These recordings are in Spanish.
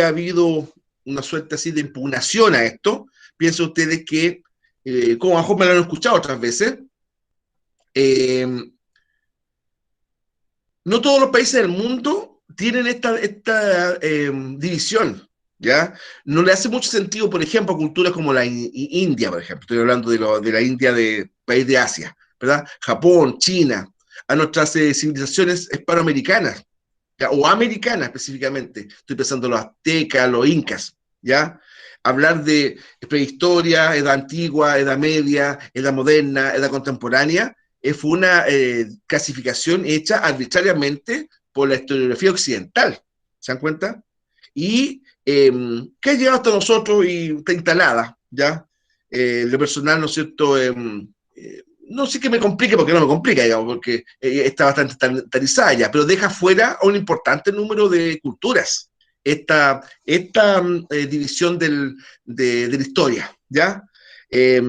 ha habido una suerte así de impugnación a esto. Piensen ustedes que, como a lo mejor me lo han escuchado otras veces, eh, no todos los países del mundo tienen esta división, ¿ya? No le hace mucho sentido, por ejemplo, a culturas como la India, por ejemplo. Estoy hablando de la India, de país de Asia, ¿verdad? Japón, China, a nuestras civilizaciones hispanoamericanas, ¿ya? O americanas específicamente. Estoy pensando en los aztecas, los incas, ¿ya? Hablar de prehistoria, edad antigua, edad media, edad moderna, edad contemporánea, fue una clasificación hecha arbitrariamente por la historiografía occidental, ¿se dan cuenta? Y que ha llegado hasta nosotros y está instalada, ¿ya? Lo personal, ¿no es cierto? No sé que me complique, porque no me complica, digamos, porque está bastante estandarizada ya, pero deja fuera a un importante número de culturas esta división de la historia, ¿ya? Eh,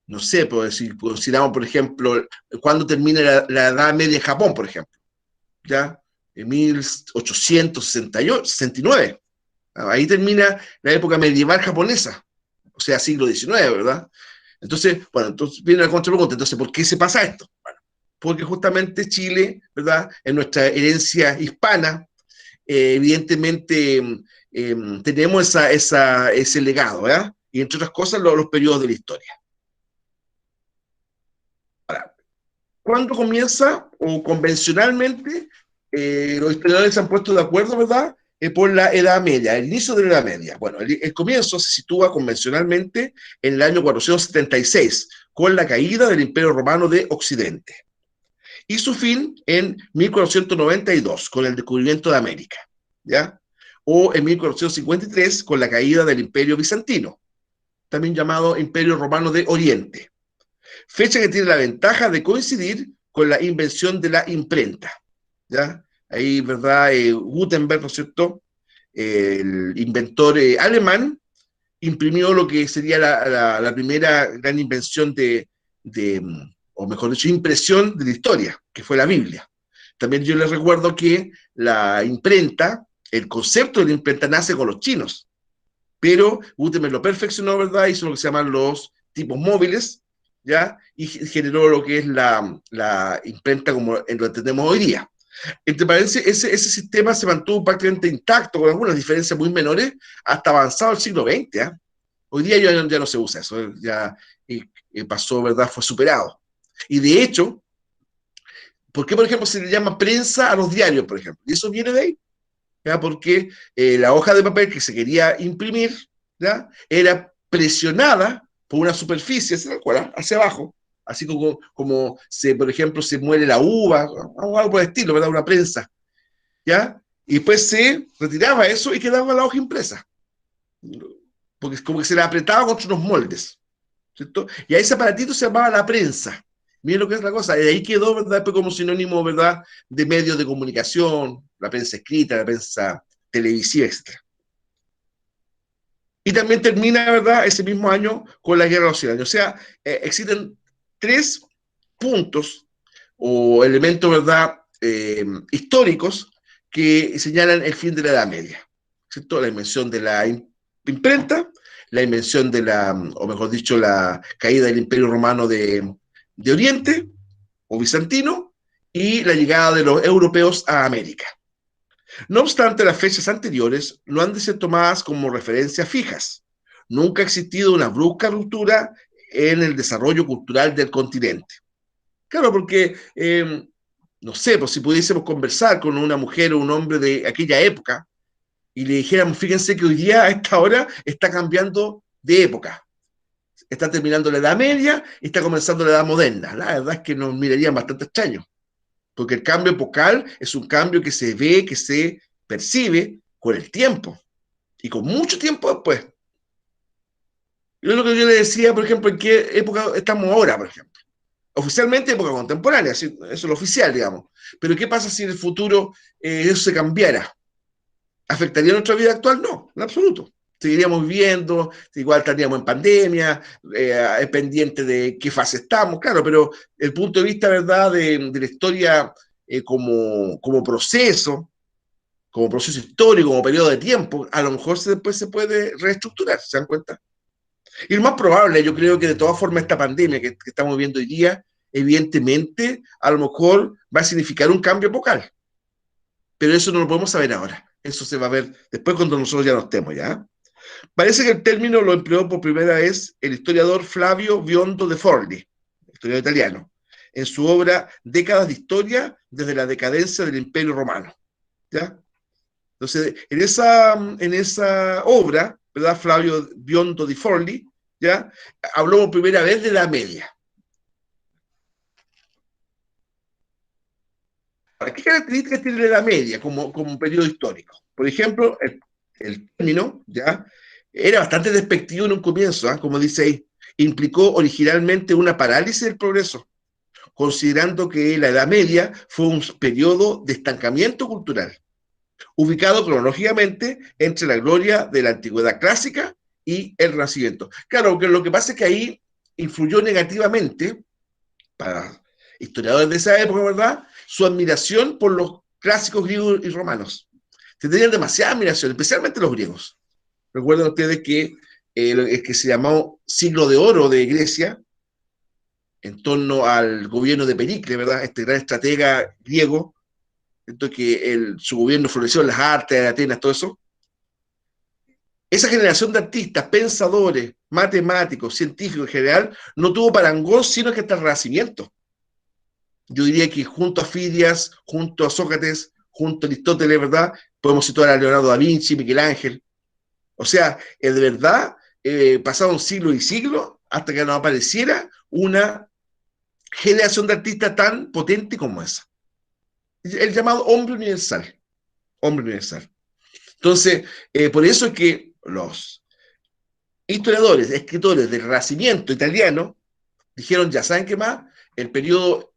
no sé, pues, si consideramos, por ejemplo, cuándo termina la Edad Media en Japón, por ejemplo, ¿ya? En 1869. Ahí termina la época medieval japonesa, o sea, siglo XIX, ¿verdad? Entonces, bueno, entonces viene la contrapregunta. Entonces, ¿por qué se pasa esto? Bueno, porque justamente Chile, ¿verdad? En nuestra herencia hispana, evidentemente tenemos ese legado, ¿verdad? Y entre otras cosas, los periodos de la historia. Ahora, ¿cuándo comienza o convencionalmente los historiadores se han puesto de acuerdo, ¿verdad? Por la Edad Media, el inicio de la Edad Media. Bueno, el comienzo se sitúa convencionalmente en el año 476, con la caída del Imperio Romano de Occidente, y su fin en 1492, con el descubrimiento de América, ¿ya? O en 1453, con la caída del Imperio Bizantino, también llamado Imperio Romano de Oriente, fecha que tiene la ventaja de coincidir con la invención de la imprenta, ¿ya? Ahí, ¿verdad? Gutenberg, ¿no es cierto? El inventor alemán imprimió lo que sería la primera gran invención de, o mejor dicho, impresión de la historia, que fue la Biblia. También yo les recuerdo que la imprenta, el concepto de la imprenta nace con los chinos, pero Gutenberg lo perfeccionó, ¿verdad? Hizo lo que se llaman los tipos móviles, ¿ya? Y generó lo que es la imprenta como lo entendemos hoy día. Entre paréntesis, ese sistema se mantuvo prácticamente intacto, con algunas diferencias muy menores, hasta avanzado el siglo XX, ¿eh? Hoy día ya no se usa eso, ya pasó, ¿verdad? Fue superado. Y de hecho, ¿por qué, por ejemplo, se le llama prensa a los diarios, por ejemplo? Y eso viene de ahí, ¿ya? Porque la hoja de papel que se quería imprimir, ¿ya? Era presionada por una superficie, hacia abajo, así como por ejemplo, se muere la uva, o algo por el estilo, ¿verdad? Una prensa, ¿ya? Y después se retiraba eso y quedaba la hoja impresa, porque es como que se la apretaba contra unos moldes, ¿cierto? Y a ese aparatito se llamaba la prensa. Miren lo que es la cosa, y de ahí quedó, ¿verdad? Pues como sinónimo, ¿verdad? De medios de comunicación, la prensa escrita, la prensa televisiva, etc. Y también termina, ¿verdad? Ese mismo año con la Guerra de los 100 Años. O sea, existen tres puntos o elementos, ¿verdad? Históricos que señalan el fin de la Edad Media, ¿cierto? La invención de la imprenta, la invención o mejor dicho, la caída del Imperio Romano de Oriente o bizantino y la llegada de los europeos a América. No obstante, las fechas anteriores no han de ser tomadas como referencias fijas. Nunca ha existido una brusca ruptura en el desarrollo cultural del continente. Claro, porque, no sé, pues si pudiésemos conversar con una mujer o un hombre de aquella época y le dijéramos, fíjense que hoy día a esta hora está cambiando de época. Está terminando la Edad Media y está comenzando la Edad Moderna. La verdad es que nos mirarían bastante extraños, porque el cambio epocal es un cambio que se ve, que se percibe con el tiempo y con mucho tiempo después. Yo lo que yo le decía, por ejemplo, en qué época estamos ahora, por ejemplo. Oficialmente época contemporánea, eso es lo oficial, digamos. Pero ¿qué pasa si en el futuro eso se cambiara? ¿Afectaría nuestra vida actual? No, en absoluto. Seguiríamos viviendo, igual estaríamos en pandemia, pendiente de qué fase estamos, claro, pero el punto de vista, ¿verdad?, de la historia como proceso, como proceso histórico, como periodo de tiempo, a lo mejor después se puede reestructurar, ¿se dan cuenta? Y lo más probable, yo creo que de todas formas esta pandemia que estamos viviendo hoy día, evidentemente, a lo mejor va a significar un cambio epocal. Pero eso no lo podemos saber ahora. Eso se va a ver después cuando nosotros ya no estemos, ¿ya? Parece que el término lo empleó por primera vez el historiador Flavio Biondo de Forli, historiador italiano, en su obra Décadas de Historia desde la decadencia del Imperio Romano, ¿ya? Entonces, en esa obra, ¿verdad? Flavio Biondo di Forli, ¿ya? Habló por primera vez de la media. Ahora, ¿qué características tiene la media como un periodo histórico? Por ejemplo, el término, ¿ya? Era bastante despectivo en un comienzo, ¿eh? Como dice ahí, implicó originalmente una parálisis del progreso, considerando que la Edad Media fue un periodo de estancamiento cultural, ubicado cronológicamente entre la gloria de la antigüedad clásica y el Renacimiento. Claro, que lo que pasa es que ahí influyó negativamente, para historiadores de esa época, ¿verdad?, su admiración por los clásicos griegos y romanos. Se tenían demasiada admiración, especialmente los griegos. Recuerden ustedes que el que se llamó siglo de oro de Grecia, en torno al gobierno de Pericles, ¿verdad?, este gran estratega griego, entonces que su gobierno floreció en las artes de Atenas, todo eso. Esa generación de artistas, pensadores, matemáticos, científicos en general, no tuvo parangón sino que hasta el Renacimiento. Yo diría que junto a Fidias, junto a Sócrates, junto a Aristóteles, ¿verdad? Podemos situar a Leonardo da Vinci, Miguel Ángel. O sea, de verdad, pasaron siglos y siglos hasta que no apareciera una generación de artistas tan potente como esa. El llamado hombre universal. Hombre universal. Entonces, por eso es que los historiadores, escritores del Renacimiento italiano dijeron, ya saben qué más, el periodo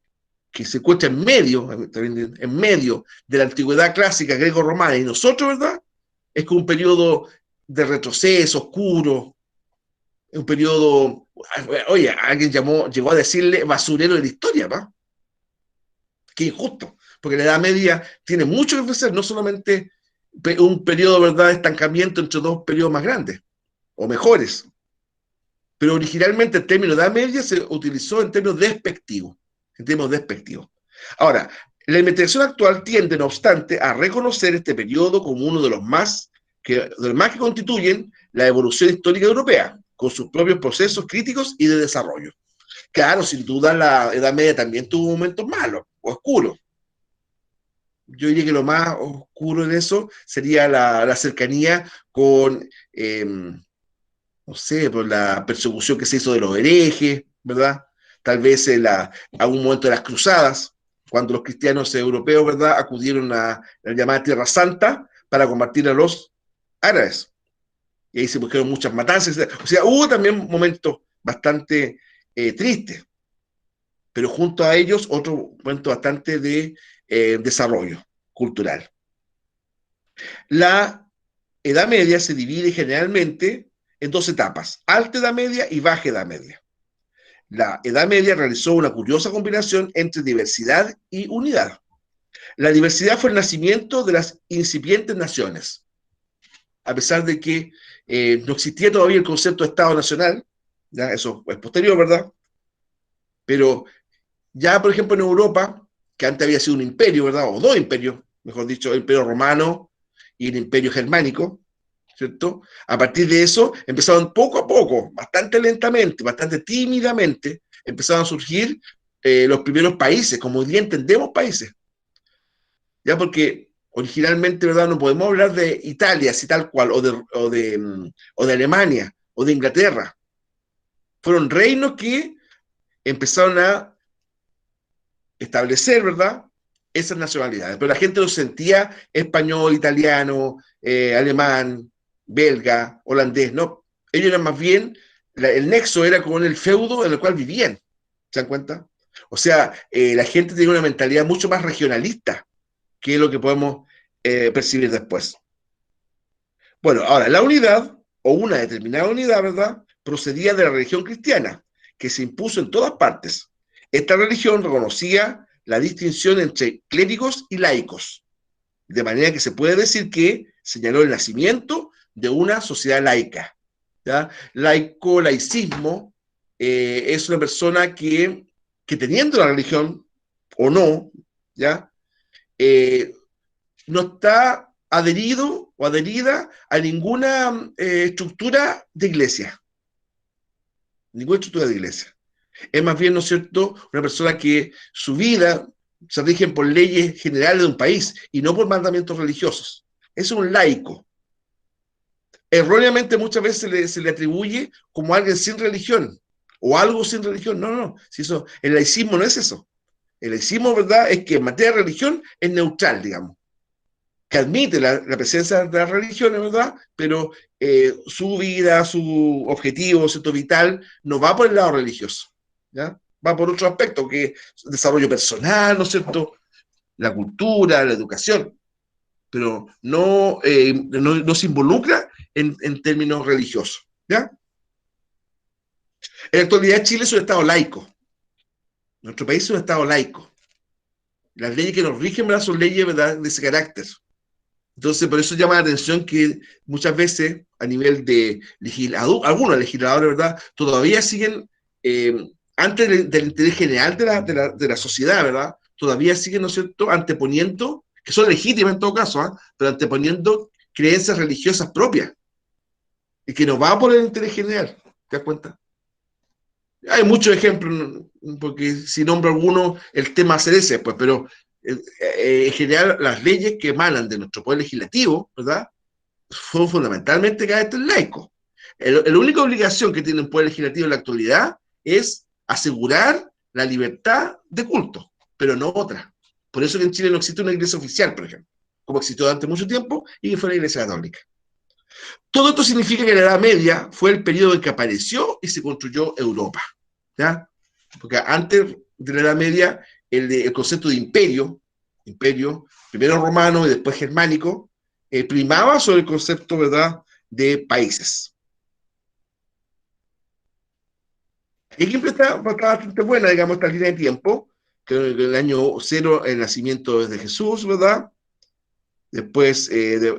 que se encuentra en medio de la antigüedad clásica greco-romana y nosotros, ¿verdad? Es como un periodo de retroceso, oscuro, un periodo, oye, alguien llegó a decirle basurero de la historia, ¿va? Qué injusto, porque la Edad Media tiene mucho que ofrecer, no solamente un periodo, ¿verdad?, de estancamiento entre dos periodos más grandes o mejores, pero originalmente el término Edad Media se utilizó en términos despectivos, en términos despectivos. Ahora, la investigación actual tiende, no obstante, a reconocer este periodo como uno de los más que constituyen la evolución histórica europea, con sus propios procesos críticos y de desarrollo. Claro, sin duda la Edad Media también tuvo momentos malos, oscuros. Yo diría que lo más oscuro en eso sería la cercanía con, no sé, por la persecución que se hizo de los herejes, ¿verdad? Tal vez algún momento de las cruzadas, cuando los cristianos europeos, ¿verdad?, acudieron a la llamada Tierra Santa para combatir a los árabes. Y ahí se buscaron muchas matanzas. O sea, hubo también momentos bastante tristes, pero junto a ellos otro momento bastante de desarrollo cultural. La Edad Media se divide generalmente en dos etapas, Alta Edad Media y Baja Edad Media. La Edad Media realizó una curiosa combinación entre diversidad y unidad. La diversidad fue el nacimiento de las incipientes naciones, a pesar de que no existía todavía el concepto de Estado Nacional, ya eso es posterior, ¿verdad? Pero ya, por ejemplo, en Europa, que antes había sido un imperio, ¿verdad? O dos imperios, mejor dicho, el imperio romano y el imperio germánico, ¿cierto? A partir de eso empezaron poco a poco, bastante lentamente, bastante tímidamente, empezaron a surgir los primeros países, como hoy día entendemos países, ya porque originalmente, ¿verdad?, no podemos hablar de Italia, así tal cual, o de Alemania, o de Inglaterra. Fueron reinos que empezaron a establecer, ¿verdad?, esas nacionalidades, pero la gente lo sentía español, italiano, alemán, belga, holandés, no. Ellos eran más bien, el nexo era con el feudo en el cual vivían, ¿se dan cuenta? O sea, la gente tiene una mentalidad mucho más regionalista, que es lo que podemos percibir después. Bueno, ahora, la unidad, o una determinada unidad, ¿verdad?, procedía de la religión cristiana, que se impuso en todas partes. Esta religión reconocía la distinción entre clérigos y laicos. De manera que se puede decir que señaló el nacimiento de una sociedad laica. ¿Ya? Laico, laicismo, es una persona que teniendo la religión o no, ¿ya? No está adherido o adherida a ninguna estructura de iglesia. Ninguna estructura de iglesia. Es más bien, ¿no es cierto?, una persona que su vida se rige por leyes generales de un país y no por mandamientos religiosos. Es un laico. Erróneamente muchas veces se le atribuye como alguien sin religión o algo sin religión. No, no, si eso, el laicismo no es eso. El laicismo, ¿verdad?, es que en materia de religión es neutral, digamos, que admite la presencia de las religiones, ¿verdad? Pero su vida, su objetivo, su vital, no va por el lado religioso, ¿ya? Va por otro aspecto, que es desarrollo personal, ¿no es cierto? La cultura, la educación, pero no se involucra en términos religiosos, ¿ya? En la actualidad Chile es un estado laico. Nuestro país es un estado laico. Las leyes que nos rigen, ¿verdad?, son leyes, ¿verdad?, de ese carácter. Entonces, por eso llama la atención que muchas veces, a nivel de algunos legisladores, ¿verdad?, todavía siguen, antes del interés general de la sociedad, ¿verdad?, todavía siguen, ¿no es cierto?, anteponiendo, que son legítimas en todo caso, ¿eh?, pero anteponiendo creencias religiosas propias, y que no va por el interés general. ¿Te das cuenta? Hay muchos ejemplos, porque si nombro alguno, el tema va a ser ese, pues, pero en general las leyes que emanan de nuestro poder legislativo, ¿verdad?, son fundamentalmente de carácter laico. La única obligación que tiene el poder legislativo en la actualidad es asegurar la libertad de culto, pero no otra. Por eso que en Chile no existe una iglesia oficial, por ejemplo, como existió durante mucho tiempo, y que fue la iglesia católica. Todo esto significa que la Edad Media fue el periodo en que apareció y se construyó Europa, ¿ya? Porque antes de la Edad Media, el concepto de imperio, primero romano y después germánico, primaba sobre el concepto, ¿verdad?, de países. Y aquí está bastante buena, digamos, esta línea de tiempo, que en el año cero, el nacimiento de Jesús, ¿verdad? Después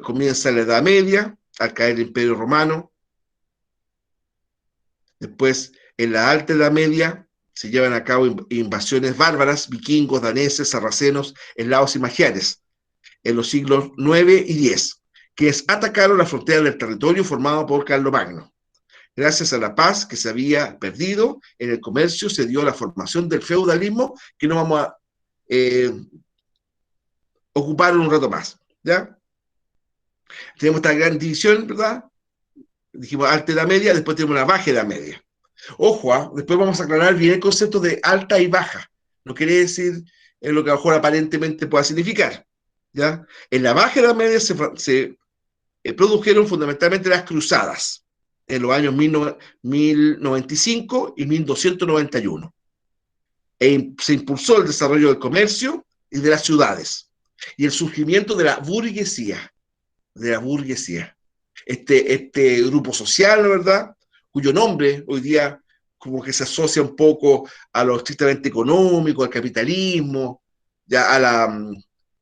comienza la Edad Media, al caer el Imperio Romano. Después, en la Alta Edad Media, se llevan a cabo invasiones bárbaras, vikingos, daneses, sarracenos, eslavos y magiares, en los siglos 9 y 10, que atacaron la frontera del territorio formado por Carlomagno. Gracias a la paz que se había perdido en el comercio, se dio la formación del feudalismo, que no vamos a ocupar un rato más, ¿ya? Tenemos esta gran división, ¿verdad? Dijimos alta edad media, después tenemos la baja edad media. Ojo, después vamos a aclarar bien el concepto de alta y baja. No quiere decir lo que a lo mejor aparentemente pueda significar, ¿ya? En la baja edad media se produjeron fundamentalmente las cruzadas, en los años 1095 y 1291. Se impulsó el desarrollo del comercio y de las ciudades, y el surgimiento de la burguesía, este grupo social, ¿verdad?, cuyo nombre hoy día como que se asocia un poco a lo estrictamente económico, al capitalismo, ya a la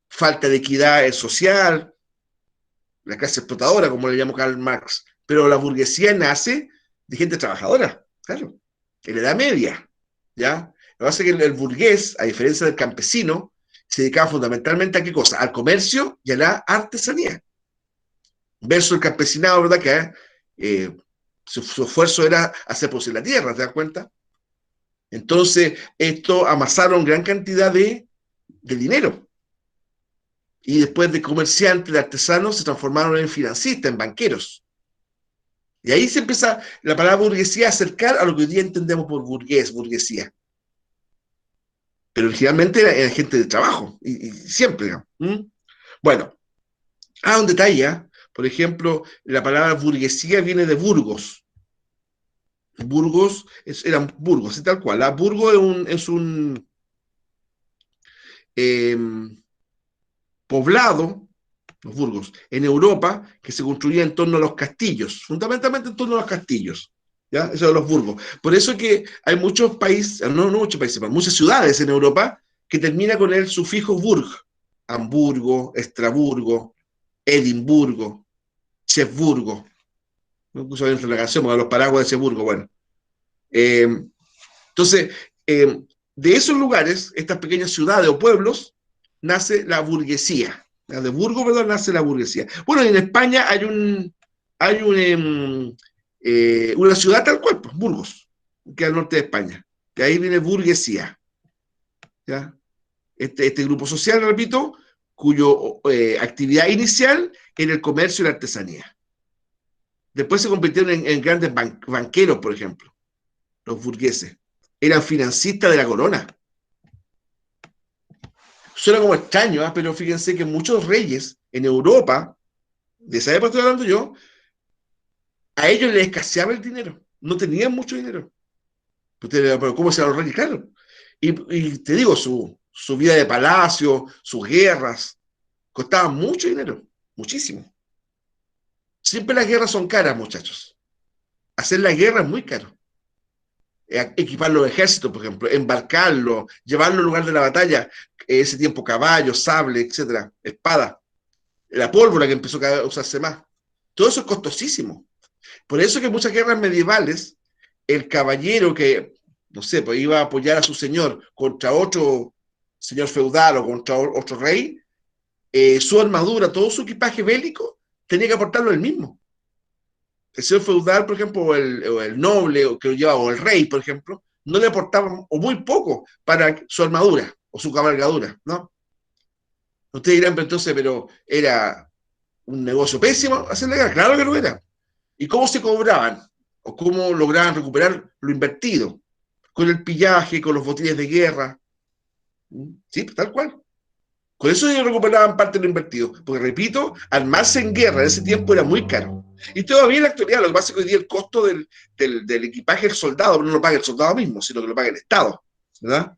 falta de equidad social, la clase explotadora, como le llamó Karl Marx. Pero la burguesía nace de gente trabajadora, claro, en la Edad Media, ¿ya? Lo que pasa es que el burgués, a diferencia del campesino, se dedicaba fundamentalmente a qué cosa, al comercio y a la artesanía. Versus el campesinado, ¿verdad?, que su esfuerzo era hacer producir la tierra, ¿te das cuenta? Entonces, esto amasaron gran cantidad de dinero. Y después de comerciantes, de artesanos, se transformaron en financistas, en banqueros. Y ahí se empieza la palabra burguesía a acercar a lo que hoy día entendemos por burguesía. Pero originalmente era gente de trabajo, y siempre, digamos. Bueno, un detalle, ¿eh? Por ejemplo, la palabra burguesía viene de Burgos. Burgos, eran Burgos, y tal cual. Burgos es un poblado, los Burgos, en Europa, que se construía en torno a los castillos, fundamentalmente en torno a los castillos. ¿Ya? Eso de los Burgos. Por eso que hay muchos países, no muchos países, pero muchas ciudades en Europa que termina con el sufijo burg, Hamburgo, Estraburgo, Edimburgo, Cherburgo. Me puso dentro de la canción, porque los paraguas de Cherburgo, bueno. Eh, entonces, de esos lugares, estas pequeñas ciudades o pueblos, nace la burguesía. De Burgos, perdón, nace la burguesía. Bueno, y en España hay una ciudad tal cual, pues, Burgos, que es al norte de España. Que ahí viene burguesía. ¿Ya? Este grupo social, repito, cuyo actividad inicial era el comercio y la artesanía. Después se convirtieron en grandes banqueros, por ejemplo, los burgueses. Eran financistas de la corona. Suena como extraño, ¿eh? Pero fíjense que muchos reyes en Europa, de esa época estoy hablando yo, a ellos les escaseaba el dinero. No tenían mucho dinero. Pero ¿cómo se los reyes? Claro. Y te digo, su vida de palacio, sus guerras, costaban mucho dinero. Muchísimo. Siempre las guerras son caras, muchachos. Hacer la guerra es muy caro. Equipar los ejércitos, por ejemplo, embarcarlos, llevarlo al lugar de la batalla, ese tiempo caballos, sable, etcétera, espada, la pólvora que empezó a usarse más. Todo eso es costosísimo. Por eso que en muchas guerras medievales, el caballero que, no sé, pues iba a apoyar a su señor contra otro señor feudal o contra otro rey, su armadura, todo su equipaje bélico, tenía que aportarlo él mismo. El señor feudal, por ejemplo, o el noble o que lo llevaba, o el rey, por ejemplo, no le aportaban, o muy poco, para su armadura o su cabalgadura, ¿no? Ustedes dirán, pero entonces, pero era un negocio pésimo hacer la guerra. Claro que lo era. ¿Y cómo se cobraban? ¿O cómo lograban recuperar lo invertido? Con el pillaje, con los botines de guerra. Sí, tal cual. Con eso ellos recuperaban parte de lo invertido. Porque, repito, armarse en guerra en ese tiempo era muy caro. Y todavía en la actualidad, lo que pasa es que hoy día el costo del equipaje del soldado no lo paga el soldado mismo, sino que lo paga el Estado. ¿Verdad?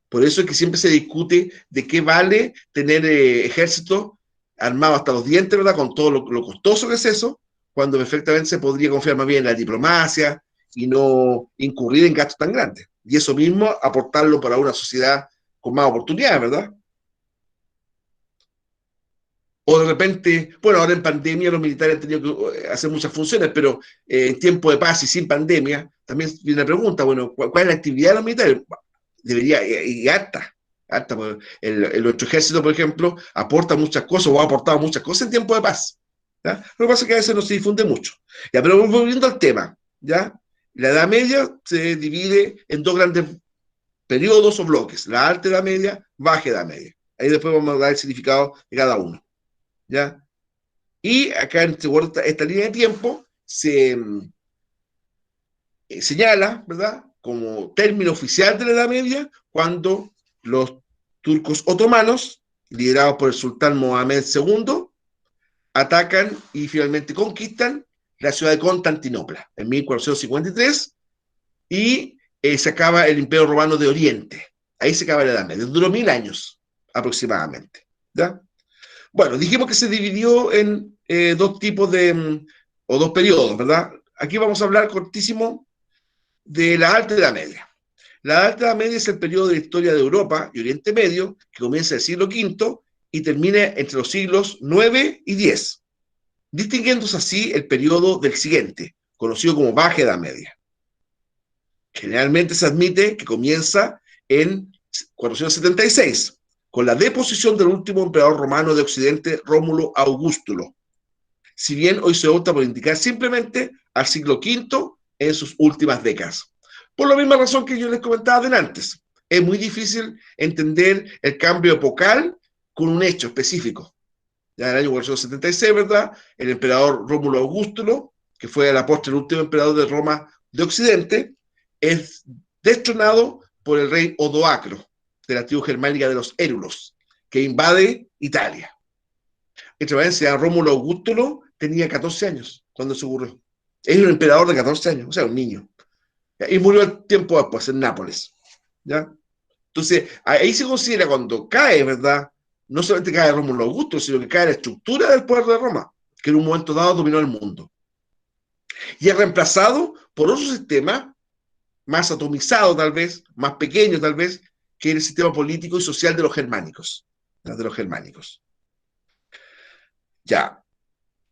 Por eso es que siempre se discute de qué vale tener ejército armado hasta los dientes, ¿verdad? Con todo lo costoso que es eso, cuando perfectamente se podría confiar más bien en la diplomacia y no incurrir en gastos tan grandes. Y eso mismo aportarlo para una sociedad con más oportunidades, ¿verdad? O de repente, bueno, ahora en pandemia los militares han tenido que hacer muchas funciones, pero en tiempo de paz y sin pandemia, también viene la pregunta, bueno, ¿cuál es la actividad de los militares? Debería, y harta, harta. Nuestro ejército, por ejemplo, aporta muchas cosas, o ha aportado muchas cosas en tiempo de paz. ¿Ya? Lo que pasa es que a veces no se difunde mucho. Ya, pero volviendo al tema, ¿ya? La Edad Media se divide en dos grandes periodos o bloques, la Alta Edad Media, Baja Edad Media. Ahí después vamos a dar el significado de cada uno. ¿Ya? Y acá en esta línea de tiempo se señala, ¿verdad?, como término oficial de la Edad Media, cuando los turcos otomanos, liderados por el sultán Mohamed II, atacan y finalmente conquistan la ciudad de Constantinopla en 1453 y se acaba el Imperio Romano de Oriente. Ahí se acaba la Edad Media. Duró 1000 años aproximadamente. ¿Ya? Bueno, dijimos que se dividió en dos tipos o dos periodos, ¿verdad? Aquí vamos a hablar cortísimo de la Alta Edad Media. La Alta Edad Media es el periodo de la historia de Europa y Oriente Medio que comienza en el siglo V y termina entre los siglos IX y X, distinguiéndose así el periodo del siguiente, conocido como Baja Edad Media. Generalmente se admite que comienza en 476, con la deposición del último emperador romano de Occidente, Rómulo Augustulo. Si bien hoy se opta por indicar simplemente al siglo V en sus últimas décadas. Por la misma razón que yo les comentaba antes, es muy difícil entender el cambio epocal con un hecho específico. Ya en el año 476, ¿verdad? El emperador Rómulo Augustulo, que fue a la postre el último emperador de Roma de Occidente, es destronado por el rey Odoacro, de la tribu germánica de los Érulos, que invade Italia. Entre paréntesis, Rómulo Augustulo tenía 14 años cuando se ocurrió. Es un emperador de 14 años, o sea, un niño. Y murió el tiempo después en Nápoles. ¿Ya? Entonces, ahí se considera cuando cae, ¿verdad? No solamente cae Rómulo Augusto, sino que cae la estructura del poder de Roma, que en un momento dado dominó el mundo. Y es reemplazado por otro sistema más atomizado tal vez, más pequeño tal vez, que es el sistema político y social de los germánicos. de los germánicos. Ya,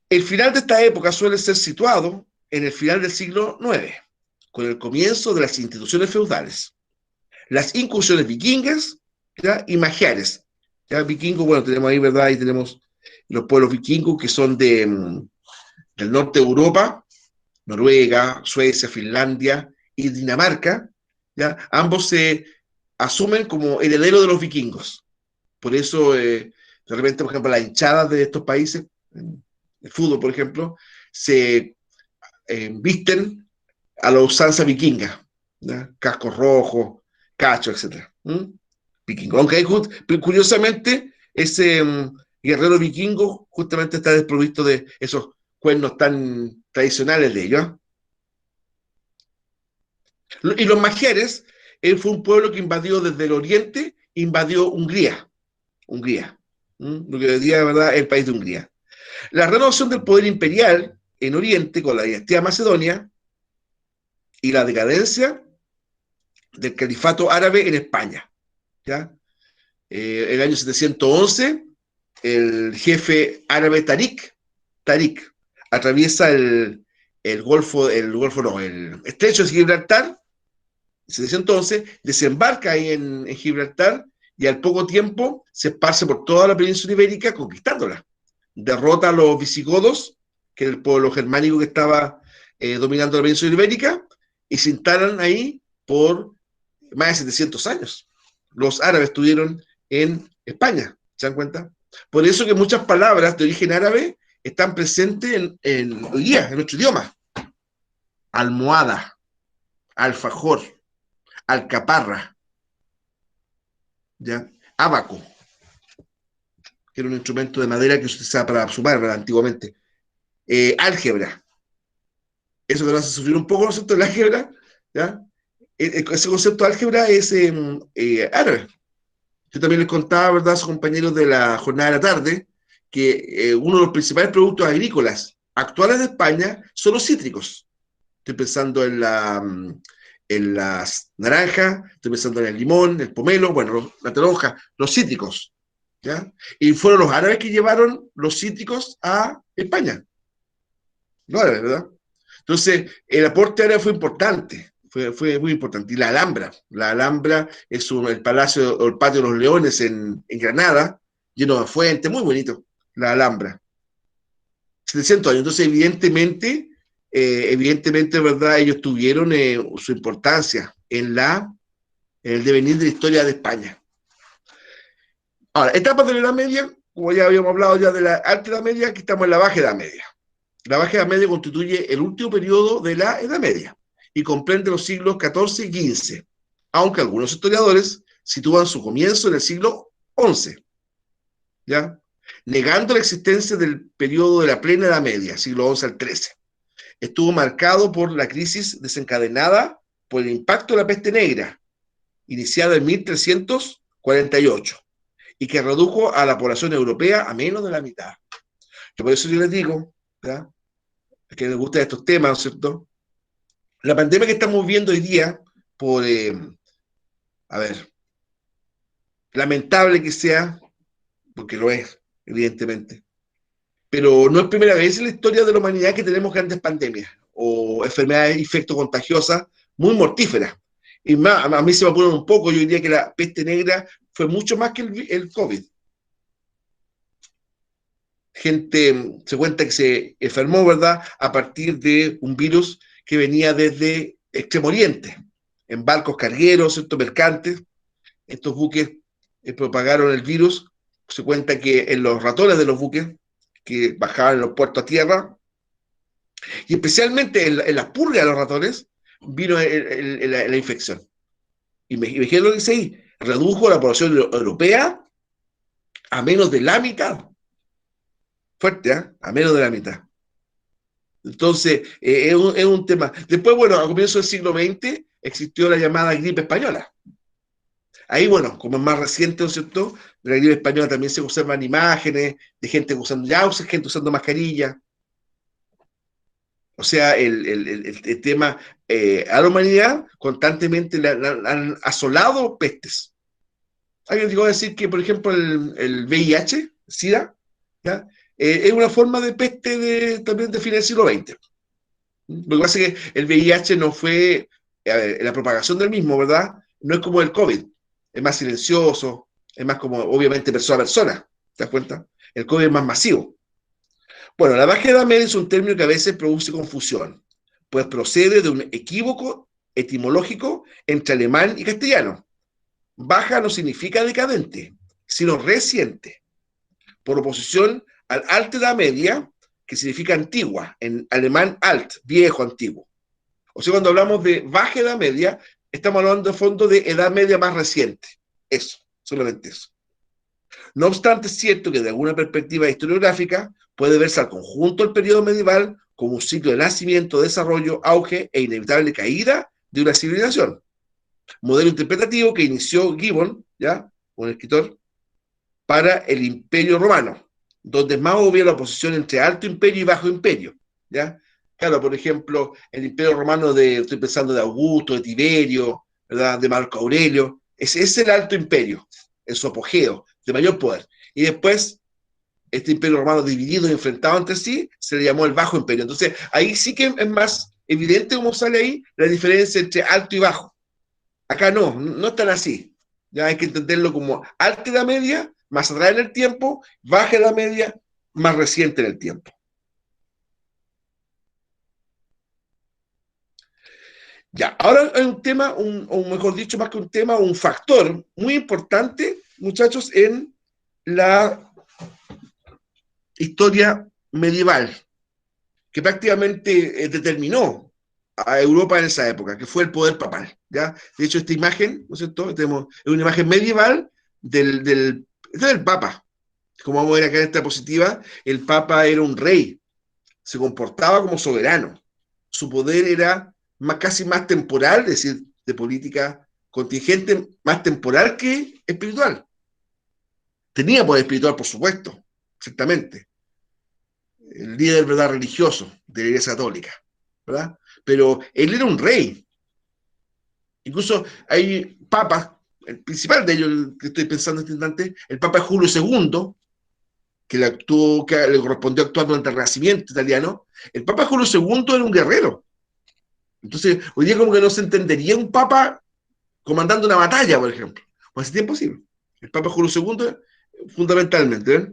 el final de esta época suele ser situado en el final del siglo IX, con el comienzo de las instituciones feudales, las incursiones vikingas, ¿ya? Y magiares. ¿Ya? Vikingos, bueno, tenemos ahí, ¿verdad? Ahí tenemos los pueblos vikingos que son del norte de Europa, Noruega, Suecia, Finlandia y Dinamarca, ¿ya? Ambos se asumen como herederos de los vikingos. Por eso, de repente, por ejemplo, las hinchadas de estos países, el fútbol, por ejemplo, se visten a la usanza vikinga, ¿ya? Cascos rojos, cachos, etc. Vikingo. Aunque hay, curiosamente, ese guerrero vikingo justamente está desprovisto de esos cuernos tan tradicionales de ellos. Y los magiares fue un pueblo que invadió desde el oriente, invadió Hungría, lo que hoy día, de verdad, es el país de Hungría. La renovación del poder imperial en Oriente con la dinastía Macedonia y la decadencia del califato árabe en España. ¿Ya? El año 711, el jefe árabe Tariq atraviesa el estrecho de Gibraltar, 711, desembarca ahí en Gibraltar y al poco tiempo se esparce por toda la península ibérica conquistándola. Derrota a los visigodos, que era el pueblo germánico que estaba dominando la península ibérica, y se instalan ahí por más de 700 años. Los árabes estuvieron en España, ¿se dan cuenta? Por eso que muchas palabras de origen árabe están presentes hoy día, en nuestro idioma. Almohada, alfajor, alcaparra, ¿ya? Abaco, que era un instrumento de madera que se utilizaba para sumar, ¿verdad? Antiguamente. Álgebra, eso que nos hace sufrir un poco, ¿no es cierto? El álgebra, ¿ya? Ese concepto de álgebra es árabe. Yo también les contaba, ¿verdad?, a sus compañeros de la jornada de la tarde, que uno de los principales productos agrícolas actuales de España son los cítricos. Estoy pensando en las naranjas, estoy pensando en el limón, el pomelo, bueno, la toronja, los cítricos. ¿Ya? Y fueron los árabes que llevaron los cítricos a España. Los árabes, ¿verdad? Entonces, el aporte árabe fue importante, fue muy importante. Y la Alhambra es el palacio o el patio de los leones en Granada, lleno de fuentes, muy bonito, la Alhambra. 700 años, entonces evidentemente, ¿verdad? Ellos tuvieron su importancia en el devenir de la historia de España. Ahora, etapas de la Edad Media, como ya habíamos hablado ya de la Alta Edad Media, aquí estamos en la Baja Edad Media. La Baja Edad Media constituye el último periodo de la Edad Media y comprende los siglos XIV y XV, aunque algunos historiadores sitúan su comienzo en el siglo XI, ¿ya? Negando la existencia del periodo de la plena Edad Media, siglo XI al XIII. Estuvo marcado por la crisis desencadenada por el impacto de la peste negra, iniciada en 1348, y que redujo a la población europea a menos de la mitad. Por eso yo les digo, ¿ya?, que les gustan estos temas, ¿no es cierto? La pandemia que estamos viendo hoy día, por, a ver, lamentable que sea, porque lo es, evidentemente, pero no es primera vez en la historia de la humanidad que tenemos grandes pandemias o enfermedades infectocontagiosas muy mortíferas. Y más, a mí se me apuran un poco, yo diría que la peste negra fue mucho más que el COVID. Gente se cuenta que se enfermó, ¿verdad?, a partir de un virus que venía desde Extremo Oriente, en barcos cargueros, ¿cierto?, mercantes. Estos buques propagaron el virus. Se cuenta que en los ratones de los buques que bajaban en los puertos a tierra, y especialmente en las pulgas de los ratones, vino la infección. Y me dijeron lo que dice ahí, redujo la población europea a menos de la mitad. Fuerte, ¿eh? A menos de la mitad. Entonces, es un tema. Después, bueno, a comienzos del siglo XX existió la llamada gripe española. Ahí, bueno, como es más reciente, ¿no es cierto?, de la gripe española también se observan imágenes de gente usando jauces, gente usando mascarilla. O sea, el tema a la humanidad constantemente le han asolado pestes. Alguien llegó a decir que, por ejemplo, el VIH, SIDA, ¿ya? Es una forma de peste también de fin del siglo XX. Lo que pasa es que el VIH no fue, la propagación del mismo, ¿verdad? No es como el COVID, es más silencioso, es más como, obviamente, persona a persona, ¿te das cuenta? El COVID es más masivo. Bueno, la baja edad media es un término que a veces produce confusión, pues procede de un equívoco etimológico entre alemán y castellano. Baja no significa decadente, sino reciente, por oposición al alta edad media, que significa antigua, en alemán alt, viejo, antiguo. O sea, cuando hablamos de baja edad media, estamos hablando de fondo de edad media más reciente. Eso, solamente eso. No obstante, es cierto que de alguna perspectiva historiográfica puede verse al conjunto del periodo medieval como un ciclo de nacimiento, desarrollo, auge e inevitable caída de una civilización. Modelo interpretativo que inició Gibbon, ¿ya? Un escritor, para el Imperio Romano, donde es más obvia la oposición entre alto imperio y bajo imperio, ¿ya? Claro, por ejemplo, el Imperio Romano estoy pensando de Augusto, de Tiberio, ¿verdad? De Marco Aurelio, ese es el alto imperio, en su apogeo, de mayor poder. Y después, este Imperio Romano dividido y enfrentado entre sí, se le llamó el Bajo Imperio. Entonces, ahí sí que es más evidente cómo sale ahí la diferencia entre alto y bajo. Acá no, no es tan así. Ya hay que entenderlo como alta edad media, más atrás en el tiempo, baja edad media, más reciente en el tiempo. Ya, ahora hay un tema, o mejor dicho, más que un tema, un factor muy importante, muchachos, en la historia medieval, que prácticamente determinó a Europa en esa época, que fue el poder papal. ¿Ya? De hecho, esta imagen, ¿no es cierto? Tenemos, es una imagen medieval del Papa. Como vamos a ver acá en esta diapositiva, el Papa era un rey, se comportaba como soberano. Su poder era casi más temporal, es decir, de política contingente, más temporal que espiritual. Tenía poder espiritual, por supuesto, exactamente. El líder, ¿verdad?, religioso de la Iglesia Católica, ¿verdad? Pero él era un rey. Incluso hay papas, el principal de ellos, el que estoy pensando en este instante, el Papa Julio II, que le correspondió actuar durante el Renacimiento italiano. El Papa Julio II era un guerrero. Entonces, hoy día como que no se entendería un papa comandando una batalla, por ejemplo. Pues es imposible. El Papa Julio II, fundamentalmente. ¿Eh?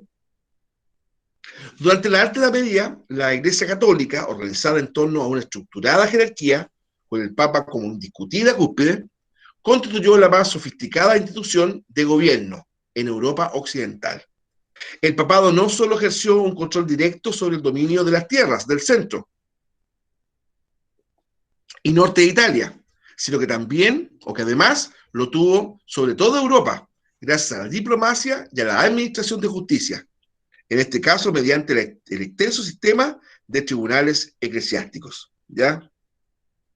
Durante la Alta Edad Media, la Iglesia Católica, organizada en torno a una estructurada jerarquía, con el Papa como indiscutida cúspide, constituyó la más sofisticada institución de gobierno en Europa Occidental. El papado no solo ejerció un control directo sobre el dominio de las tierras del centro y norte de Italia, sino que también, o que además, lo tuvo sobre toda Europa, gracias a la diplomacia y a la administración de justicia, en este caso mediante el extenso sistema de tribunales eclesiásticos. ¿Ya?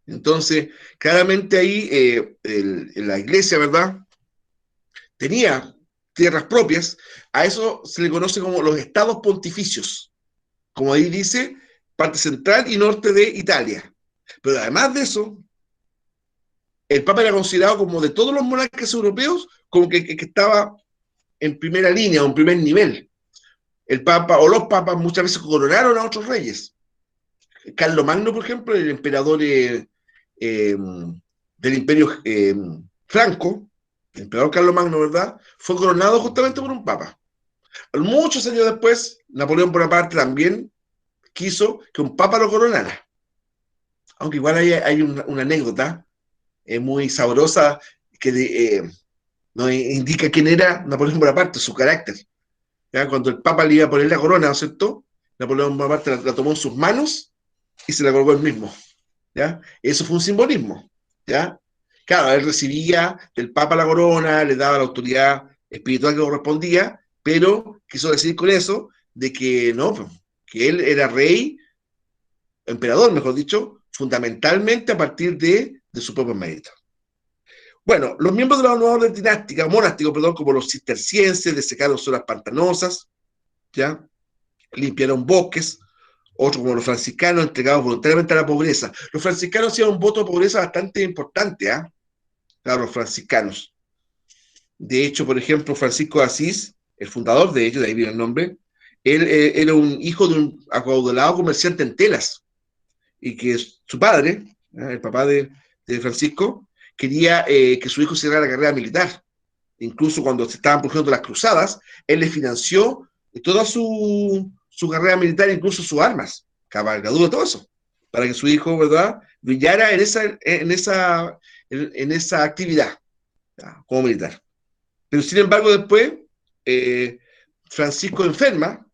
Entonces, claramente ahí la iglesia, ¿verdad?, tenía tierras propias. A eso se le conoce como los estados pontificios, como ahí dice, parte central y norte de Italia. Pero además de eso, el Papa era considerado como de todos los monarcas europeos, como que estaba en primera línea o en primer nivel. El Papa o los papas muchas veces coronaron a otros reyes. Carlos Magno, por ejemplo, el emperador del Imperio Franco, el emperador Carlos Magno, ¿verdad?, fue coronado justamente por un papa. Muchos años después, Napoleón Bonaparte también quiso que un papa lo coronara. Aunque igual hay una anécdota muy sabrosa que nos indica quién era Napoleón Bonaparte, su carácter. ¿Ya? Cuando el papa le iba a poner la corona, ¿no es cierto?, Napoleón Bonaparte la tomó en sus manos y se la colgó él mismo. ¿Ya? Eso fue un simbolismo. ¿Ya? Claro, él recibía del papa la corona, le daba la autoridad espiritual que correspondía, pero quiso decir con eso de que no, que él era rey, emperador, mejor dicho, fundamentalmente a partir de su propio mérito. Bueno, los miembros de la nueva orden dinástica, monástica, perdón, como los cistercienses, desecaron zonas pantanosas, ¿ya? Limpiaron bosques, otros como los franciscanos, entregados voluntariamente a la pobreza. Los franciscanos hacían un voto de pobreza bastante importante, ¿ah? Claro, los franciscanos. De hecho, por ejemplo, Francisco de Asís, el fundador de ellos, de ahí viene el nombre, él era un hijo de un acaudalado comerciante en telas, y que su padre, el papá de Francisco, quería que su hijo se hiciera la carrera militar. Incluso cuando se estaban produciendo las cruzadas, él le financió toda su carrera militar, incluso sus armas, cabalgadura, todo eso, para que su hijo, ¿verdad?, brillara en esa actividad, ¿ya?, como militar. Pero sin embargo, después, eh, Francisco enferma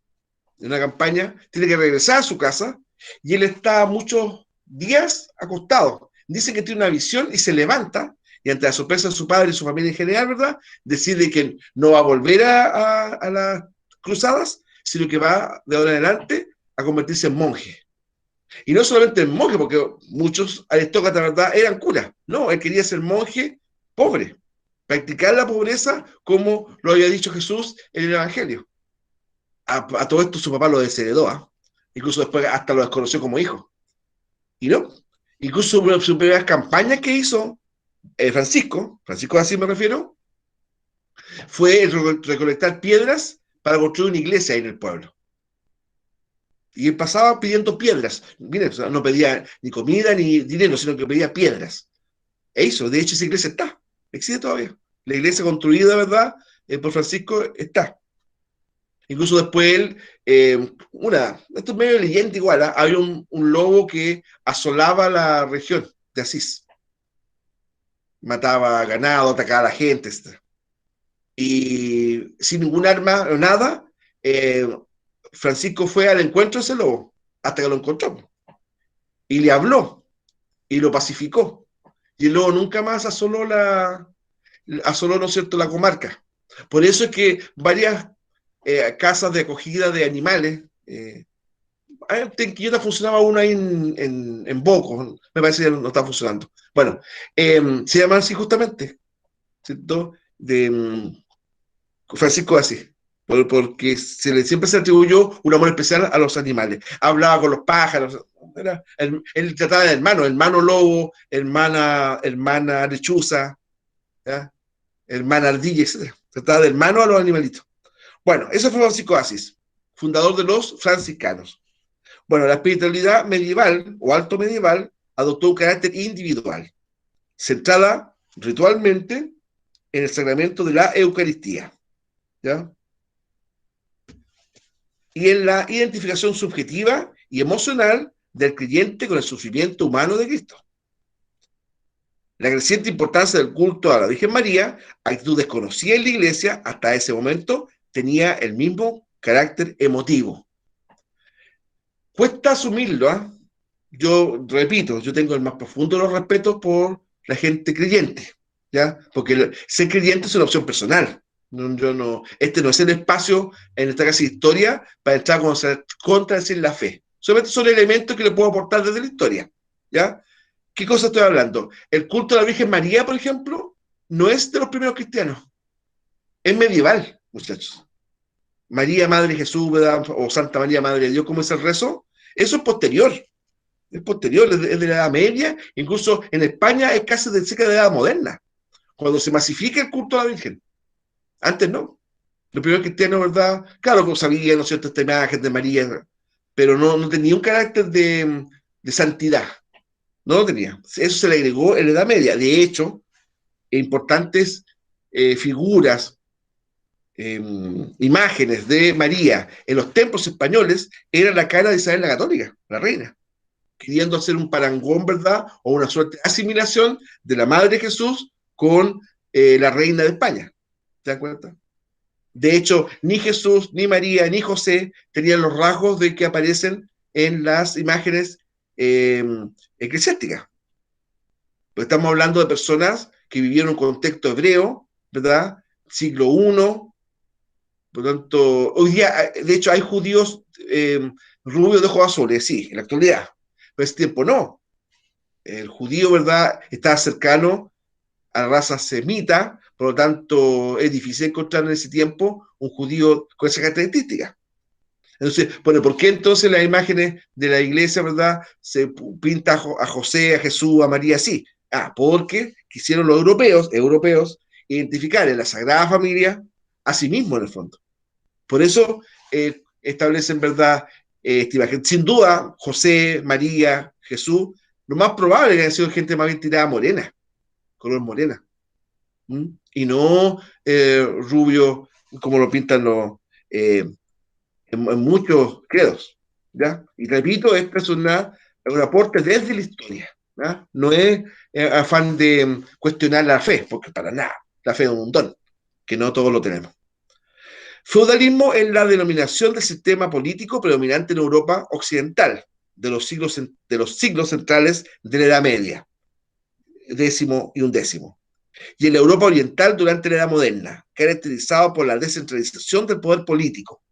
en una campaña, tiene que regresar a su casa y él está muchos días acostado. Dice que tiene una visión y se levanta y ante la sorpresa de su padre y su familia en general, ¿verdad?, decide que no va a volver a las cruzadas, sino que va de ahora en adelante a convertirse en monje. Y no solamente en monje, porque muchos aristócratas, ¿verdad?, eran curas. No, él quería ser monje pobre, practicar la pobreza como lo había dicho Jesús en el Evangelio. A todo esto su papá lo desheredó, ¿eh? Incluso después hasta lo desconoció como hijo. Y no, incluso una de sus primeras campañas que hizo Francisco así me refiero, fue recolectar piedras para construir una iglesia en el pueblo. Y él pasaba pidiendo piedras. Miren, o sea, no pedía ni comida ni dinero, sino que pedía piedras. E hizo, de hecho esa iglesia está, existe todavía. La iglesia construida, ¿verdad?, por Francisco está. Incluso después él, esto es medio leyenda igual, ¿eh? Había un lobo que asolaba la región de Asís, mataba ganado, atacaba a la gente, etc. Y sin ningún arma o nada, eh, Francisco fue al encuentro de ese lobo, hasta que lo encontró, y le habló, y lo pacificó. Y el lobo nunca más asoló, ¿no es cierto?, la comarca. Por eso es que varias casas de acogida de animales, Quillota funcionaba una ahí en Boco, me parece que no está funcionando. Bueno, se llama así justamente, ¿cierto? De Francisco de Asís, porque siempre se atribuyó un amor especial a los animales. Hablaba con los pájaros, él trataba de hermano lobo, hermana lechuza, ¿ya?, hermana ardilla, etc. Trataba de hermano a los animalitos. Bueno, eso fue Francisco de Asís, fundador de los franciscanos. Bueno, la espiritualidad medieval o alto medieval adoptó un carácter individual, centrada ritualmente en el sacramento de la Eucaristía, ¿ya?, y en la identificación subjetiva y emocional del creyente con el sufrimiento humano de Cristo. La creciente importancia del culto a la Virgen María, actitud desconocida en la Iglesia hasta ese momento, tenía el mismo carácter emotivo. Cuesta asumirlo, ¿eh? Yo repito, yo tengo el más profundo de los respetos por la gente creyente, ¿ya? Porque ser creyente es una opción personal. Yo no, este no es el espacio en esta casi historia para entrar a contradecir la fe. Solamente son elementos que le puedo aportar desde la historia, ¿ya? ¿Qué cosa estoy hablando? El culto a la Virgen María, por ejemplo, no es de los primeros cristianos, es medieval, muchachos. María, Madre de Jesús, ¿verdad?, o Santa María, Madre de Dios, ¿cómo es el rezo? Eso es posterior, es de la Edad Media, incluso en España es casi de cerca de la Edad Moderna, cuando se masifica el culto a la Virgen. Antes no. Los primeros cristianos, ¿verdad? Claro que sabían, ¿no es cierto?, esta imagen de María, pero no tenía un carácter de santidad. No lo tenía. Eso se le agregó en la Edad Media. De hecho, importantes figuras, imágenes de María en los templos españoles era la cara de Isabel la Católica, la reina, queriendo hacer un parangón, ¿verdad?, o una suerte de asimilación de la Madre de Jesús con la reina de España. ¿Te das cuenta? De hecho, ni Jesús, ni María, ni José tenían los rasgos de que aparecen en las imágenes eclesiásticas. Pues estamos hablando de personas que vivieron en un contexto hebreo, ¿verdad? Siglo I. Por lo tanto, hoy día, de hecho, hay judíos rubios de ojos azules, sí, en la actualidad. Pero ese tiempo no. El judío, ¿verdad?, estaba cercano a la raza semita, por lo tanto, es difícil encontrar en ese tiempo un judío con esa característica. Entonces, bueno, ¿por qué entonces las imágenes de la iglesia, ¿verdad?, se pinta a José, a Jesús, a María así? Ah, porque quisieron los europeos identificar en la Sagrada Familia a sí mismo en el fondo. Por eso establecen, ¿verdad? Sin duda, José, María, Jesús, lo más probable es que haya sido gente más bien tirada morena, color morena. ¿Mm? Y no rubio, como lo pintan en muchos credos. ¿Ya? Y repito, este es un aporte desde la historia. ¿Ya? No es afán de cuestionar la fe, porque para nada, la fe es un don, que no todos lo tenemos. Feudalismo es la denominación del sistema político predominante en Europa occidental de los siglos centrales de la Edad Media, décimo y undécimo, y en la Europa oriental durante la Edad Moderna, caracterizado por la descentralización del poder político,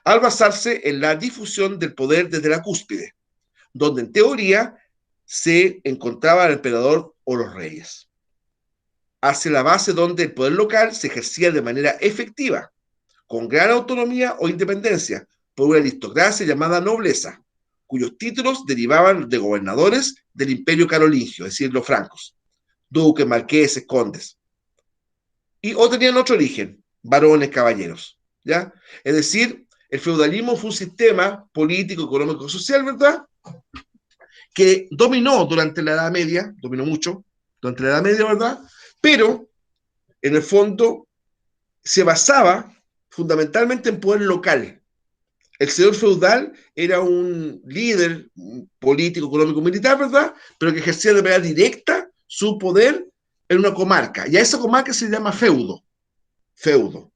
al basarse en la difusión del poder desde la cúspide, donde en teoría se encontraba el emperador o los reyes, hacia la base donde el poder local se ejercía de manera efectiva, con gran autonomía o independencia, por una aristocracia llamada nobleza, cuyos títulos derivaban de gobernadores del imperio carolingio, es decir, los francos, duques, marqueses, condes, y o tenían otro origen, varones, caballeros, ¿ya? Es decir, el feudalismo fue un sistema político, económico, social, ¿verdad? Que dominó durante la Edad Media, dominó mucho durante la Edad Media, ¿verdad? Pero, en el fondo, se basaba fundamentalmente en poder local. El señor feudal era un líder político, económico, militar, ¿verdad? Pero que ejercía de manera directa su poder en una comarca. Y a esa comarca se llama feudo. Feudo.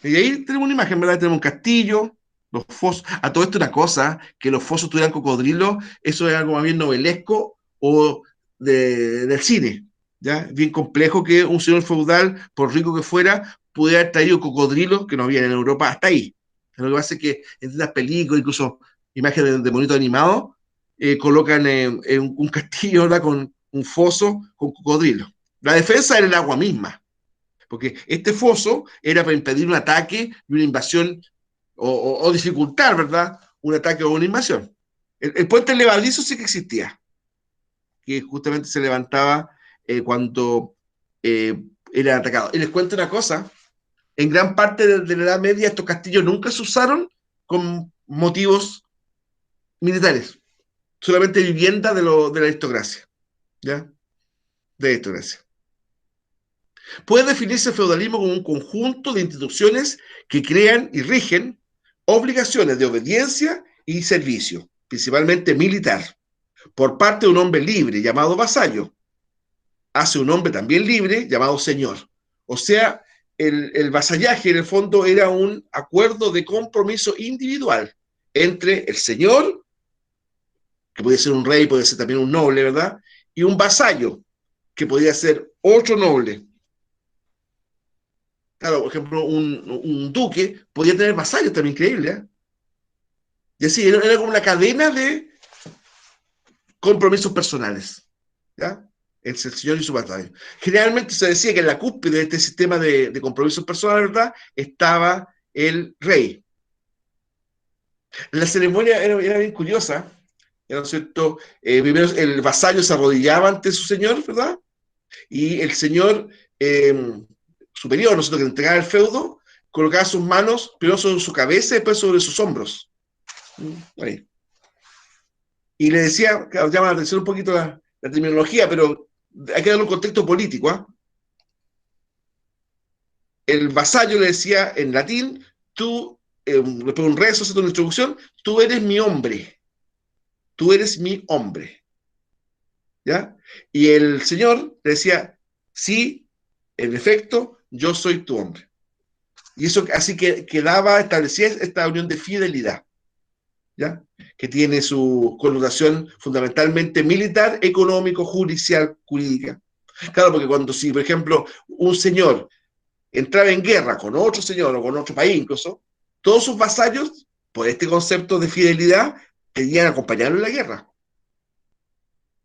Y ahí tenemos una imagen, ¿verdad? Tenemos un castillo, los fosos. A todo esto una cosa, que los fosos tuvieran cocodrilos, eso es algo más bien novelesco o del cine. ¿Ya? Bien complejo que un señor feudal, por rico que fuera, pudiera haber traído cocodrilos que no había en Europa hasta ahí. Lo que pasa es que en las películas, incluso imágenes de monitos animados, colocan en un castillo, ¿verdad? Con un foso con cocodrilos. La defensa era el agua misma, porque este foso era para impedir un ataque y una invasión o dificultar, ¿verdad? Un ataque o una invasión. El puente levadizo sí que existía, que justamente se levantaba cuando era atacado. Y les cuento una cosa, en gran parte de la Edad Media estos castillos nunca se usaron con motivos militares, solamente vivienda de la aristocracia, ¿ya? De la aristocracia. Puede definirse el feudalismo como un conjunto de instituciones que crean y rigen obligaciones de obediencia y servicio, principalmente militar, por parte de un hombre libre llamado vasallo, hacia un hombre también libre llamado señor. O sea, el vasallaje en el fondo era un acuerdo de compromiso individual entre el señor, que podía ser un rey, podía ser también un noble, ¿verdad? Y un vasallo, que podía ser otro noble. Claro, por ejemplo, un duque podía tener vasallos también, increíble, ¿eh? Y así, era como una cadena de compromisos personales, ¿ya? Entre el señor y su vasallo. Generalmente se decía que en la cúspide de este sistema de compromisos personales, ¿verdad? Estaba el rey. La ceremonia era bien curiosa, ¿no es cierto? Primero el vasallo se arrodillaba ante su señor, ¿verdad? Y el señor superior, ¿no es cierto?, que entregaba el feudo, colocaba sus manos primero sobre su cabeza y después sobre sus hombros. Ahí. Y le decía, claro, llama la atención un poquito la terminología, pero hay que darle un contexto político. ¿Eh? El vasallo le decía en latín, tú, después de un rezo, una introducción, tú eres mi hombre, ¿ya? Y el señor le decía, sí, en efecto, yo soy tu hombre. Y eso así que quedaba, establecía esta unión de fidelidad, ¿ya? Que tiene su connotación fundamentalmente militar, económico, judicial, jurídica. Claro, porque cuando si, por ejemplo, un señor entraba en guerra con otro señor o con otro país incluso, todos sus vasallos, por este concepto de fidelidad, querían acompañarlo en la guerra,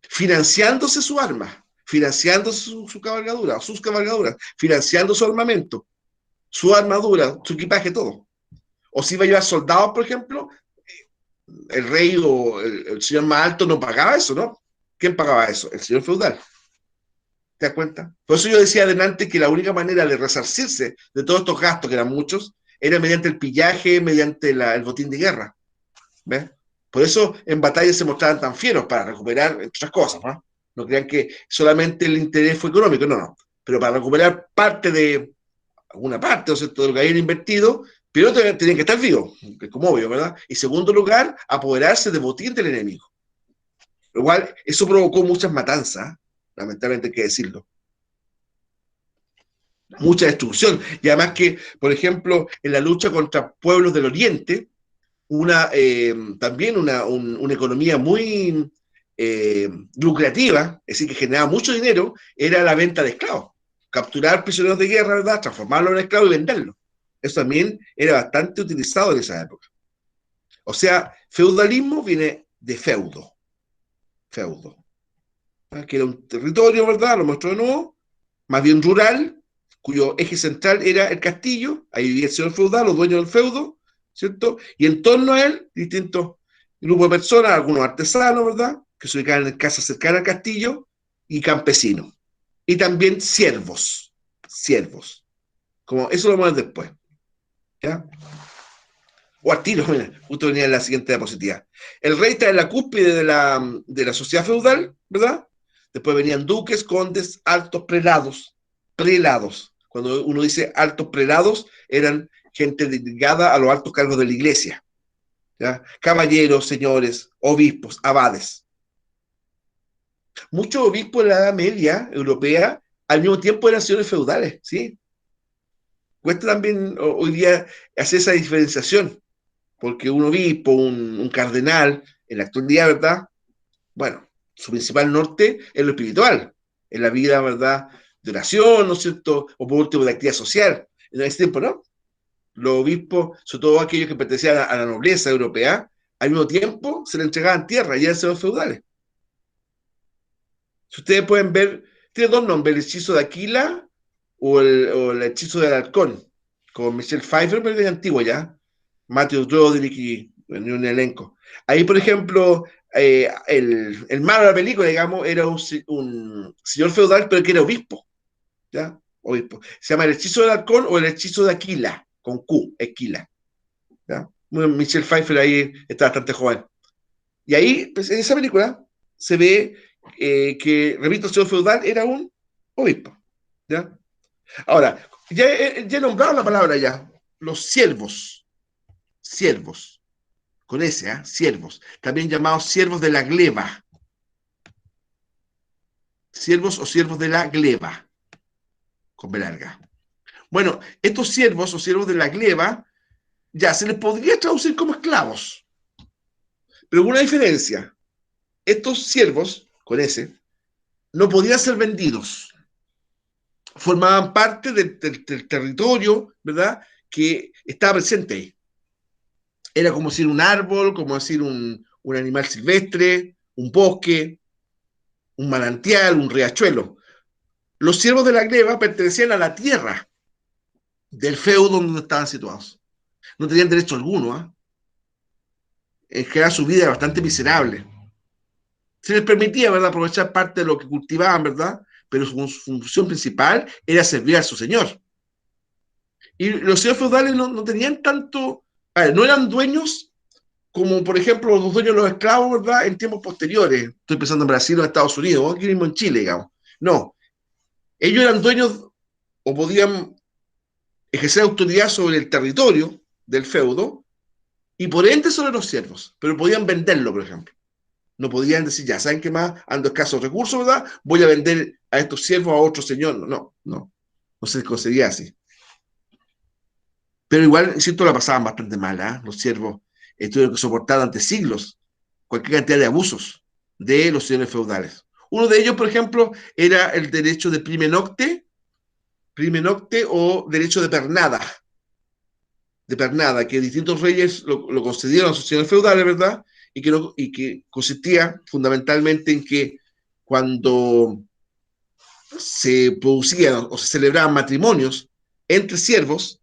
financiándose su arma, financiando su cabalgadura, sus cabalgaduras, financiando su armamento, su armadura, su equipaje, todo. O si iba a llevar soldados, por ejemplo, el rey o el señor más alto no pagaba eso, ¿no? ¿Quién pagaba eso? El señor feudal. ¿Te das cuenta? Por eso yo decía adelante que la única manera de resarcirse de todos estos gastos, que eran muchos, era mediante el pillaje, mediante el botín de guerra. ¿Ves? Por eso en batalla se mostraban tan fieros para recuperar, entre otras cosas, ¿no? No crean que solamente el interés fue económico, no, no. Pero para recuperar parte de, alguna parte, o sea, todo lo que habían invertido, pero tenían que estar vivos, que es como obvio, ¿verdad? Y segundo lugar, apoderarse de botín del enemigo. Lo cual, eso provocó muchas matanzas, lamentablemente hay que decirlo. Mucha destrucción. Y además que, por ejemplo, en la lucha contra pueblos del Oriente, también una economía muy lucrativa, es decir, que generaba mucho dinero, era la venta de esclavos. Capturar prisioneros de guerra, ¿verdad? Transformarlos en esclavos y venderlos. Eso también era bastante utilizado en esa época. O sea, feudalismo viene de feudo. Feudo. Que era un territorio, ¿verdad? Lo muestro de nuevo, más bien rural, cuyo eje central era el castillo, ahí vivía el señor feudal, los dueños del feudo, ¿cierto? Y en torno a él, distintos grupos de personas, algunos artesanos, ¿verdad? Que se ubicaban en casas cercanas al castillo, y campesinos. Y también siervos, siervos. Como eso lo vamos a ver después, ¿ya? O al tiro, mira, justo venía la siguiente diapositiva. El rey está en la cúspide de la sociedad feudal, ¿verdad? Después venían duques, condes, altos prelados. Prelados. Cuando uno dice altos prelados, eran gente ligada a los altos cargos de la iglesia. ¿Ya? Caballeros, señores, obispos, abades. Muchos obispos de la Edad Media europea al mismo tiempo eran señores feudales, ¿sí? Cuesta también hoy día hacer esa diferenciación, porque un obispo, un cardenal, en la actualidad, ¿verdad? Bueno, su principal norte es lo espiritual, es la vida, ¿verdad? De oración, ¿no es cierto? O por último, de actividad social. En ese tiempo, ¿no? Los obispos, sobre todo aquellos que pertenecían a la nobleza europea, al mismo tiempo se le entregaban tierra y eran señores feudales. Si ustedes pueden ver, tiene dos nombres, el hechizo de Aquila o el hechizo del halcón, con Michelle Pfeiffer, pero es antiguo ya, Matthew Broderick y en un elenco. Ahí, por ejemplo, el malo de la película, digamos, era un señor feudal, pero que era obispo, ¿ya? Obispo. Se llama el hechizo del halcón o el hechizo de Aquila, con Q, Aquila, ¿ya? Bueno, Michelle Pfeiffer ahí está bastante joven. Y ahí, pues, en esa película, se ve que, repito, el señor feudal era un obispo, ¿ya? Ahora, ya he nombrado la palabra ya, los siervos, siervos, con S, ¿eh? Siervos, también llamados siervos de la gleba, siervos o siervos de la gleba, con B larga. Bueno, estos siervos o siervos de la gleba ya se les podría traducir como esclavos, pero con una diferencia. Estos siervos, con S, no podían ser vendidos, formaban parte del territorio, ¿verdad?, que estaba presente ahí. Era como decir un árbol, como decir un animal silvestre, un bosque, un manantial, un riachuelo. Los siervos de la gleba pertenecían a la tierra del feudo donde estaban situados. No tenían derecho alguno, ¿eh? En general su vida era bastante miserable. Se les permitía, ¿verdad?, aprovechar parte de lo que cultivaban, ¿verdad? Pero su función principal era servir a su señor. Y los señores feudales no tenían tanto, no eran dueños como, por ejemplo, los dueños de los esclavos, ¿verdad?, en tiempos posteriores. Estoy pensando en Brasil o en Estados Unidos, aquí mismo en Chile, digamos. No, ellos eran dueños o podían ejercer autoridad sobre el territorio del feudo y por ende sobre los siervos, pero podían venderlo, por ejemplo. No podían decir, ya, ¿saben qué más? Ando escasos recursos, ¿verdad? Voy a vender a estos siervos a otro señor. No se les concedía así. Pero igual, insisto, la pasaban bastante mal, ¿eh? Los siervos tuvieron que soportar durante siglos cualquier cantidad de abusos de los señores feudales. Uno de ellos, por ejemplo, era el derecho de prime nocte o derecho de pernada, que distintos reyes lo concedieron a sus señores feudales, ¿verdad? Y que consistía fundamentalmente en que cuando se producían o se celebraban matrimonios entre siervos,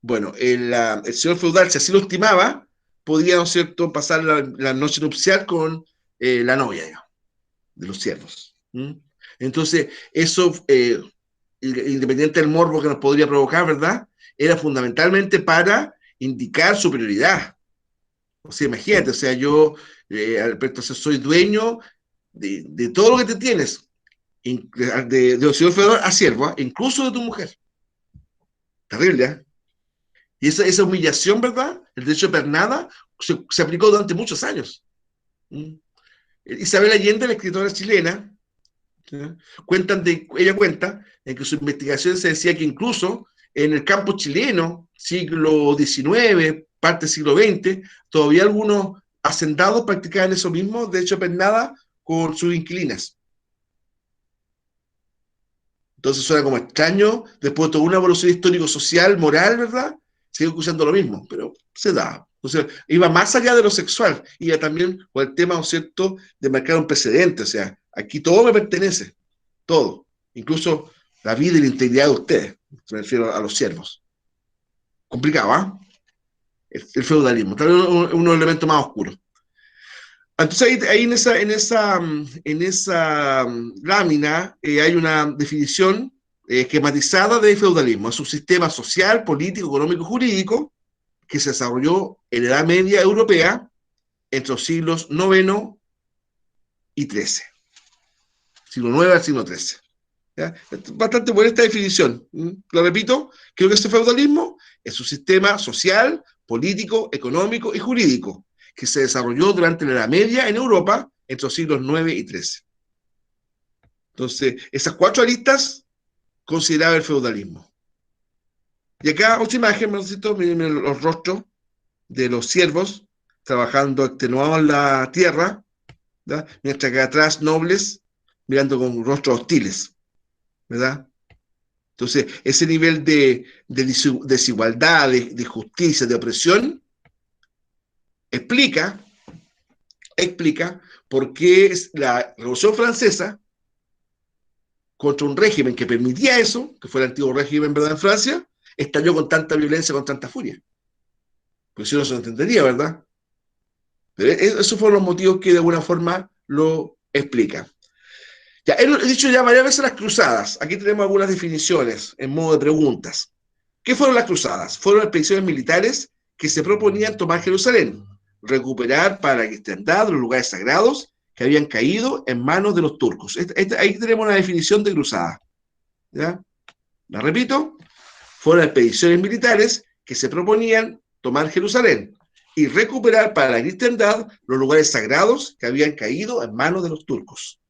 bueno, el señor feudal, si así lo estimaba, podía, ¿no es cierto?, pasar la noche nupcial con la novia, digamos, de los siervos. ¿Mm? Entonces, eso, independiente del morbo que nos podría provocar, ¿verdad? Era fundamentalmente para indicar superioridad. O sea, imagínate, o sea, yo, entonces soy dueño de todo lo que te tienes, de señor Fedor a siervo, incluso de tu mujer. Terrible, ¿eh? Y esa humillación, ¿verdad? El derecho de pernada se aplicó durante muchos años. ¿Mm? Isabel Allende, la escritora chilena, ¿sí? Ella cuenta en que su investigación se decía que incluso en el campo chileno, siglo XIX, parte del siglo XX, todavía algunos hacendados practicaban eso mismo, de hecho, pernada con sus inquilinas. Entonces suena como extraño, después de toda una evolución histórico-social, moral, ¿verdad? Sigue escuchando lo mismo, pero se da. O sea, iba más allá de lo sexual, iba también con el tema, ¿no es cierto?, de marcar un precedente. O sea, aquí todo me pertenece, todo, incluso la vida y la integridad de ustedes, me refiero a los siervos. Complicado, ¿ah? ¿Eh? El feudalismo, tal vez uno elemento más oscuro. Entonces ahí en esa lámina hay una definición esquematizada de feudalismo. Es un sistema social, político, económico y jurídico que se desarrolló en la Edad Media Europea entre los siglos IX y XIII. Siglo IX al siglo XIII. ¿Ya? Es bastante buena esta definición. Lo repito, creo que este feudalismo es un sistema social, político, económico y jurídico que se desarrolló durante la Edad Media en Europa entre los siglos IX y XIII. Entonces, esas cuatro aristas consideraba el feudalismo. Y acá otra imagen, miren los rostros de los siervos trabajando extenuados en la tierra, ¿verdad? Mientras que atrás nobles mirando con rostros hostiles, ¿verdad? Entonces, ese nivel de desigualdad, de justicia, de opresión, explica, explica por qué la Revolución Francesa, contra un régimen que permitía eso, que fue el antiguo régimen, ¿verdad?, en Francia, estalló con tanta violencia, con tanta furia. Pues si no se entendería, ¿verdad? Pero esos fueron los motivos que de alguna forma lo explican. Ya, he dicho ya varias veces las cruzadas. Aquí tenemos algunas definiciones en modo de preguntas. ¿Qué fueron las cruzadas? Fueron expediciones militares que se proponían tomar Jerusalén, recuperar para la cristiandad los lugares sagrados que habían caído en manos de los turcos. Ahí tenemos una definición de cruzada. ¿Ya? La repito, fueron expediciones militares que se proponían tomar Jerusalén y recuperar para la cristiandad los lugares sagrados que habían caído en manos de los turcos.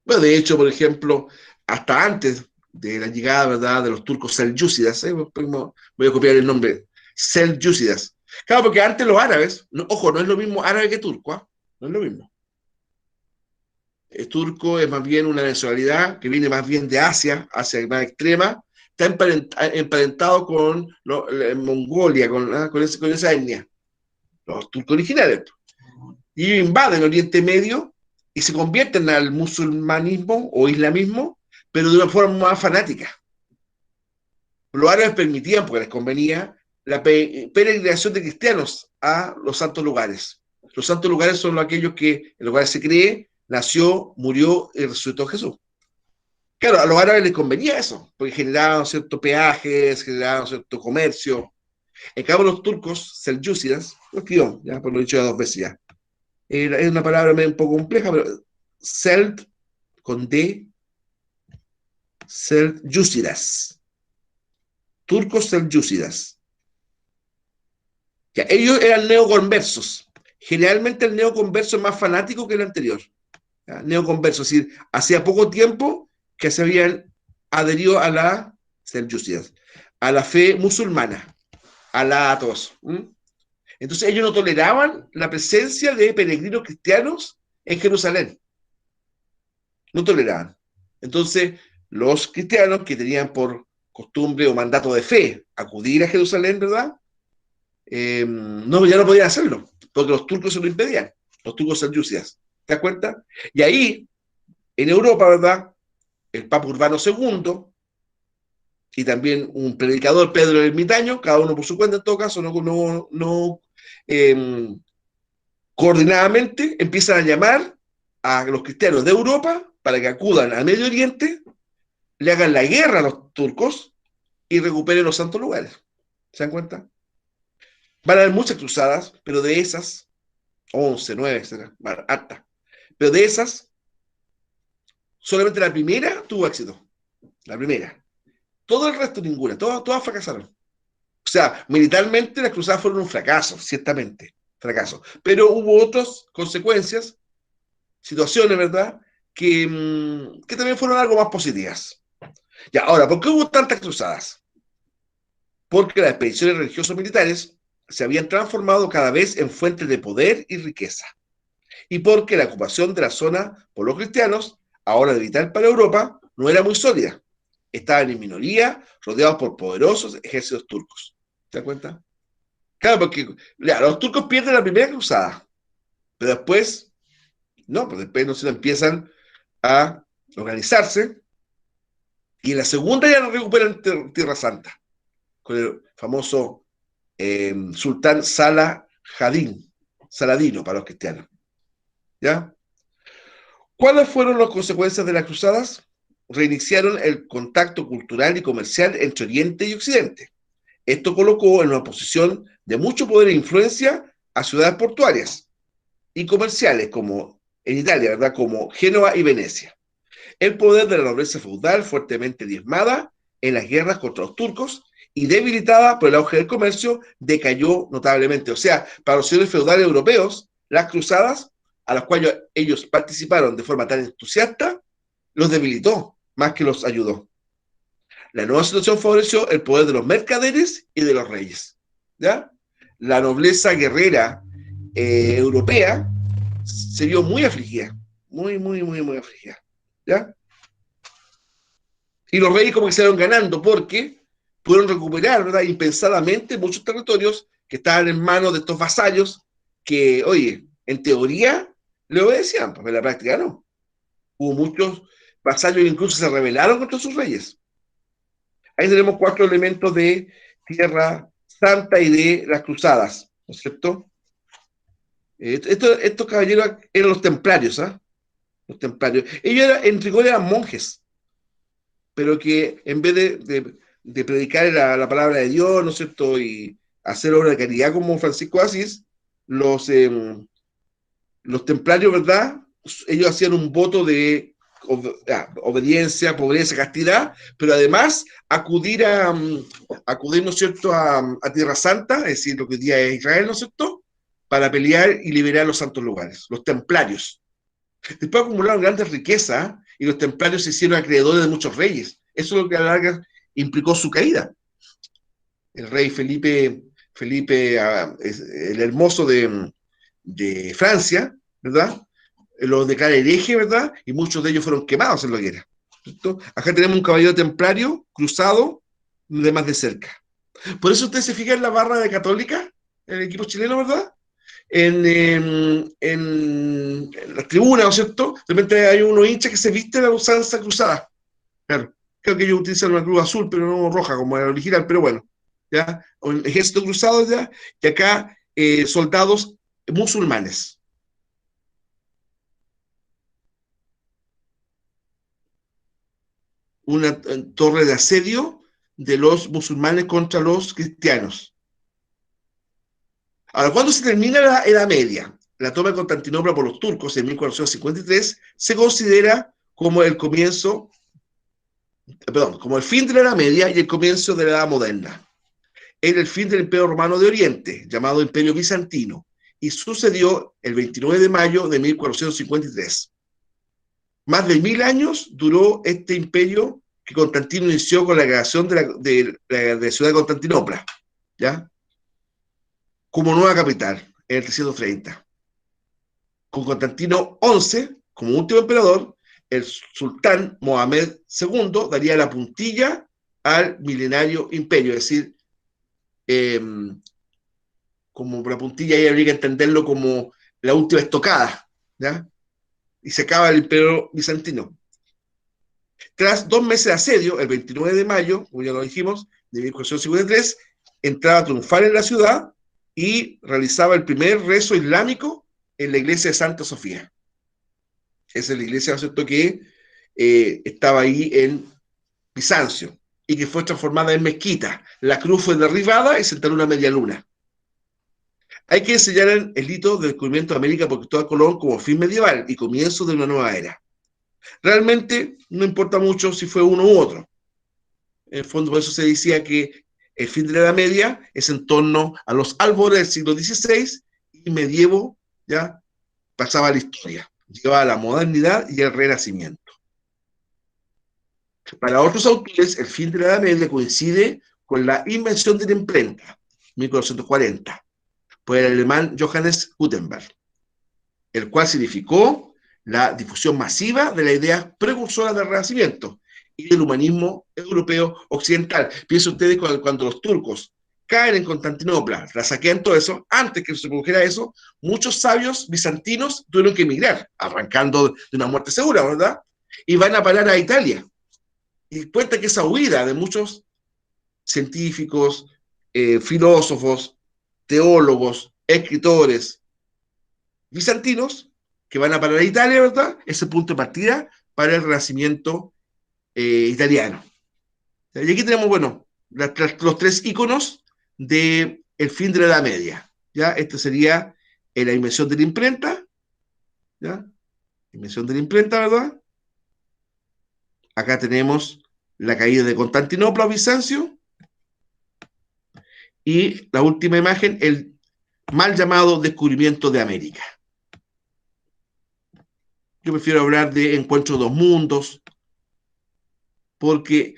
Bueno, de hecho, por ejemplo, hasta antes de la llegada, ¿verdad?, de los turcos seljúcidas, voy a copiar el nombre, seljúcidas. Claro, porque antes los árabes, ojo, no es lo mismo árabe que turco, ¿eh? No es lo mismo. El turco es más bien una nacionalidad que viene más bien de Asia, Asia más extrema, está emparentado con Mongolia, con esa etnia, los turcos originales. Y invaden Oriente Medio y se convierten al musulmanismo o islamismo, pero de una forma más fanática. Los árabes permitían, porque les convenía, la peregrinación de cristianos a los santos lugares. Los santos lugares son aquellos que en los cuales se cree, nació, murió y resucitó Jesús. Claro, a los árabes les convenía eso, porque generaban ciertos peajes, generaban cierto comercio. En cambio, los turcos, seljúcidas, lo escribió, ya por lo he dicho ya dos veces ya. Es una palabra un poco compleja, pero Seld con D, Seljúcidas. Turcos seljúcidas. Ya, ellos eran neoconversos. Generalmente el neoconverso es más fanático que el anterior. ¿Ya? Neoconverso, es decir, hacía poco tiempo que se habían adherido a la seljúcidas, a la fe musulmana, a la atos. Entonces ellos no toleraban la presencia de peregrinos cristianos en Jerusalén. No toleraban. Entonces, los cristianos que tenían por costumbre o mandato de fe acudir a Jerusalén, ¿verdad? No, ya no podían hacerlo, porque los turcos se lo impedían, los turcos seljúcidas. ¿Te das cuenta? Y ahí, en Europa, ¿verdad? El Papa Urbano II y también un predicador, Pedro el Ermitaño, cada uno por su cuenta en todo caso, no coordinadamente empiezan a llamar a los cristianos de Europa para que acudan al Medio Oriente, le hagan la guerra a los turcos y recuperen los santos lugares. ¿Se dan cuenta? Van a haber muchas cruzadas, pero de esas, 11, 9, etcétera, harta. Pero de esas, solamente la primera tuvo éxito. La primera. Todo el resto, ninguna. Todas fracasaron. O sea, militarmente las cruzadas fueron un fracaso, ciertamente. Fracaso. Pero hubo otras consecuencias, situaciones, ¿verdad? Que también fueron algo más positivas. Ya, ahora, ¿por qué hubo tantas cruzadas? Porque las expediciones religiosas militares se habían transformado cada vez en fuentes de poder y riqueza. Y porque la ocupación de la zona por los cristianos, ahora de vital para Europa, no era muy sólida. Estaban en minoría, rodeados por poderosos ejércitos turcos. ¿Se dan cuenta? Claro, porque los turcos pierden la primera cruzada, pero después, no, pues después no se empiezan a organizarse y en la segunda ya recuperan Tierra Santa, con el famoso sultán Saladino para los cristianos. ¿Ya? ¿Cuáles fueron las consecuencias de las cruzadas? Reiniciaron el contacto cultural y comercial entre Oriente y Occidente. Esto colocó en una posición de mucho poder e influencia a ciudades portuarias y comerciales como en Italia, ¿verdad? Como Génova y Venecia. El poder de la nobleza feudal fuertemente diezmada en las guerras contra los turcos y debilitada por el auge del comercio decayó notablemente. O sea, para los señores feudales europeos, las cruzadas a las cuales ellos participaron de forma tan entusiasta, los debilitó más que los ayudó. La nueva situación favoreció el poder de los mercaderes y de los reyes. ¿Ya? La nobleza guerrera europea se vio muy afligida, muy afligida. ¿Ya? Y los reyes como que se fueron ganando porque pudieron recuperar, ¿verdad? Impensadamente muchos territorios que estaban en manos de estos vasallos que, oye, en teoría le obedecían, pero en la práctica no. Hubo muchos vasallos que incluso se rebelaron contra sus reyes. Ahí tenemos 4 elementos de Tierra Santa y de las cruzadas, ¿no es cierto? Estos caballeros eran los templarios, ¿ah? Los templarios. Ellos en rigor eran monjes, pero que en vez de predicar la palabra de Dios, ¿no es cierto? Y hacer obra de caridad como Francisco de Asís, los, eh, los templarios, ¿verdad? Ellos hacían un voto de obediencia, pobreza, castidad, pero además acudir, ¿no es cierto?, a Tierra Santa, es decir, lo que hoy día es Israel, ¿no es cierto?, para pelear y liberar los santos lugares, los templarios. Después acumularon grandes riquezas y los templarios se hicieron acreedores de muchos reyes. Eso es lo que a la larga implicó su caída. El rey Felipe el Hermoso de Francia, ¿verdad? Los declara hereje, ¿verdad? Y muchos de ellos fueron quemados en la hoguera. ¿Cierto? Acá tenemos un caballero templario cruzado de más de cerca. Por eso usted se fija en la barra de Católica, en el equipo chileno, ¿verdad? En las tribunas, ¿no es cierto? De repente hay unos hinchas que se visten a la usanza cruzada. Claro. Creo que ellos utilizan una cruz azul, pero no roja como la original, pero bueno. ¿Ya? Un ejército cruzado, ¿ya? Y acá soldados musulmanes. Una torre de asedio de los musulmanes contra los cristianos. Ahora, ¿cuándo se termina la Edad Media? La toma de Constantinopla por los turcos en 1453 se considera como el comienzo, perdón, como el fin de la Edad Media y el comienzo de la Edad Moderna. Era el fin del Imperio Romano de Oriente, llamado Imperio Bizantino, y sucedió el 29 de mayo de 1453. Más de 1000 años duró este imperio que Constantino inició con la creación de la ciudad de Constantinopla, ¿ya? Como nueva capital, en el 330. Con Constantino XI, como último emperador, el sultán Mohamed II daría la puntilla al milenario imperio, es decir, como la puntilla ahí habría que entenderlo como la última estocada, ¿ya? Y se acaba el imperio bizantino. Tras 2 meses de asedio, el 29 de mayo, como ya lo dijimos, de 1453, entraba triunfal en la ciudad y realizaba el primer rezo islámico en la iglesia de Santa Sofía. Esa es la iglesia, ¿no es cierto?, que estaba ahí en Bizancio y que fue transformada en mezquita. La cruz fue derribada y se instaló una media luna. Hay que enseñar el hito del descubrimiento de América por Cristóbal Colón como fin medieval y comienzo de una nueva era. Realmente no importa mucho si fue uno u otro. En el fondo, por eso se decía que el fin de la Edad Media es en torno a los albores del siglo XVI y medievo ya pasaba a la historia, llegaba a la modernidad y el renacimiento. Para otros autores, el fin de la Edad Media coincide con la invención de la imprenta, 1440, por el alemán Johannes Gutenberg, el cual significó la difusión masiva de la idea precursora del Renacimiento y del humanismo europeo occidental. Piensen ustedes cuando los turcos caen en Constantinopla, la saquean todo eso, antes que se produjera eso, muchos sabios bizantinos tuvieron que emigrar, arrancando de una muerte segura, ¿verdad? Y van a parar a Italia. Y cuenta que esa huida de muchos científicos, filósofos, teólogos, escritores bizantinos que van a parar a Italia, ¿verdad? Ese punto de partida para el Renacimiento italiano. Y aquí tenemos, bueno, los tres iconos del fin de la Edad Media. ¿Ya? Este sería la invención de la imprenta, ¿ya? Invención de la imprenta, ¿verdad? Acá tenemos la caída de Constantinopla o Bizancio. Y la última imagen, el mal llamado descubrimiento de América. Yo prefiero hablar de encuentro de dos mundos, porque,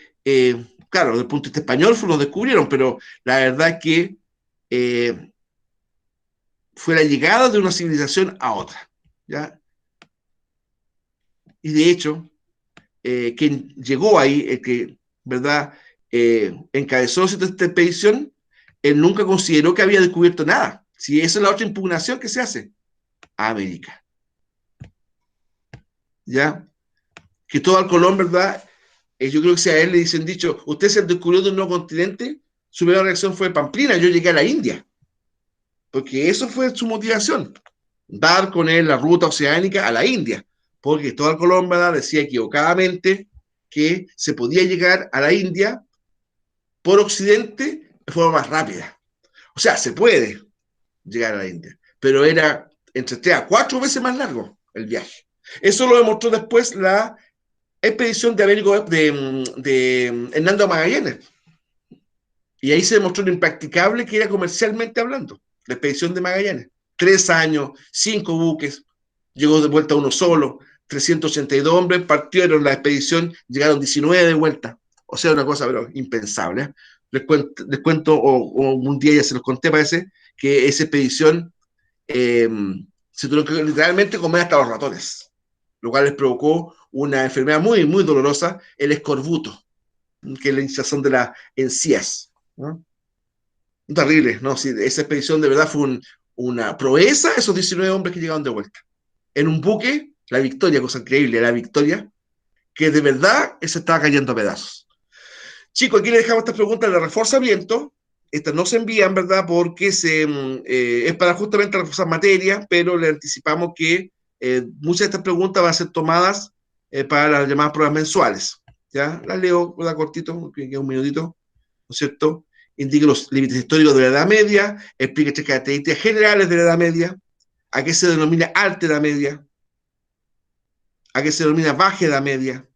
claro, desde el punto de vista español lo descubrieron, pero la verdad es que fue la llegada de una civilización a otra, ¿ya? Y de hecho, quien llegó ahí, que, ¿verdad?, encabezó esta expedición, él nunca consideró que había descubierto nada. Si esa es la otra impugnación que se hace a América. ¿Ya? Cristóbal Colón, ¿verdad? Yo creo que si a él le dicen dicho, usted se descubrió de un nuevo continente, su primera reacción fue Pamplina, yo llegué a la India. Porque eso fue su motivación, dar con él la ruta oceánica a la India. Porque Cristóbal Colón, ¿verdad?, decía equivocadamente que se podía llegar a la India por occidente de forma más rápida. O sea, se puede llegar a la India, pero era entre 3 a 4 veces más largo el viaje. Eso lo demostró después la expedición de, de Hernando Magallanes. Y ahí se demostró lo impracticable que era comercialmente hablando, la expedición de Magallanes. 3 años, 5 buques, llegó de vuelta uno solo, 382 hombres partieron la expedición, llegaron 19 de vuelta. O sea, una cosa pero impensable. ¿Eh? Les cuento o un día ya se los conté, parece, que esa expedición se tuvieron que literalmente comer hasta los ratones, lo cual les provocó una enfermedad muy, muy dolorosa, el escorbuto, que es la hinchazón de las encías. ¿No? Terrible, ¿no? Sí, esa expedición de verdad fue una proeza, esos 19 hombres que llegaron de vuelta. En un buque, la Victoria, cosa increíble, la Victoria, que de verdad se estaba cayendo a pedazos. Chicos, aquí les dejamos estas preguntas de reforzamiento. Estas no se envían, ¿verdad? Porque es para justamente reforzar materia, pero le anticipamos que muchas de estas preguntas van a ser tomadas para las llamadas pruebas mensuales. ¿Ya? Las leo, ¿verdad? Cortito, que queda un minutito, ¿no es cierto? Indique los límites históricos de la Edad Media, explique tres características generales de la Edad Media, a qué se denomina Alta Edad Media, a qué se denomina Baja Edad Media.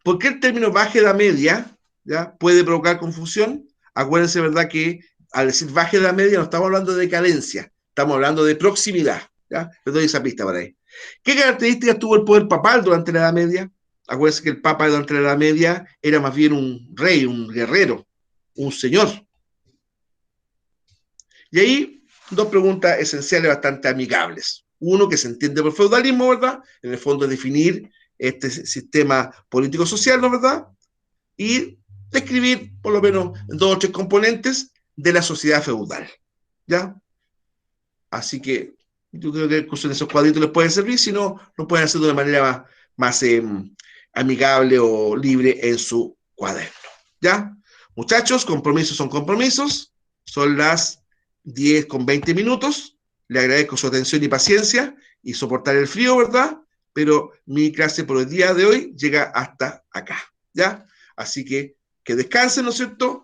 ¿Por qué el término Baja Edad Media, ¿ya?, puede provocar confusión? Acuérdense, ¿verdad?, que al decir Baja Edad Media no estamos hablando de decadencia, estamos hablando de proximidad. ¿Ya? Les doy esa pista para ahí. ¿Qué características tuvo el poder papal durante la Edad Media? Acuérdense que el Papa durante la Edad Media era más bien un rey, un guerrero, un señor. Y ahí, dos preguntas esenciales bastante amigables. Uno, que se entiende por feudalismo, ¿verdad? En el fondo es definir este sistema político-social, ¿no? ¿Verdad? Y describir, por lo menos, 2 o 3 componentes de la sociedad feudal. ¿Ya? Así que yo creo que en esos cuadritos les pueden servir, si no, lo pueden hacer de una manera más amigable o libre en su cuaderno. ¿Ya? Muchachos, compromisos son compromisos. Son las 10:20. Le agradezco su atención y paciencia y soportar el frío, ¿verdad? pero mi clase por el día de hoy llega hasta acá, ¿ya? Así que descansen, ¿no es cierto?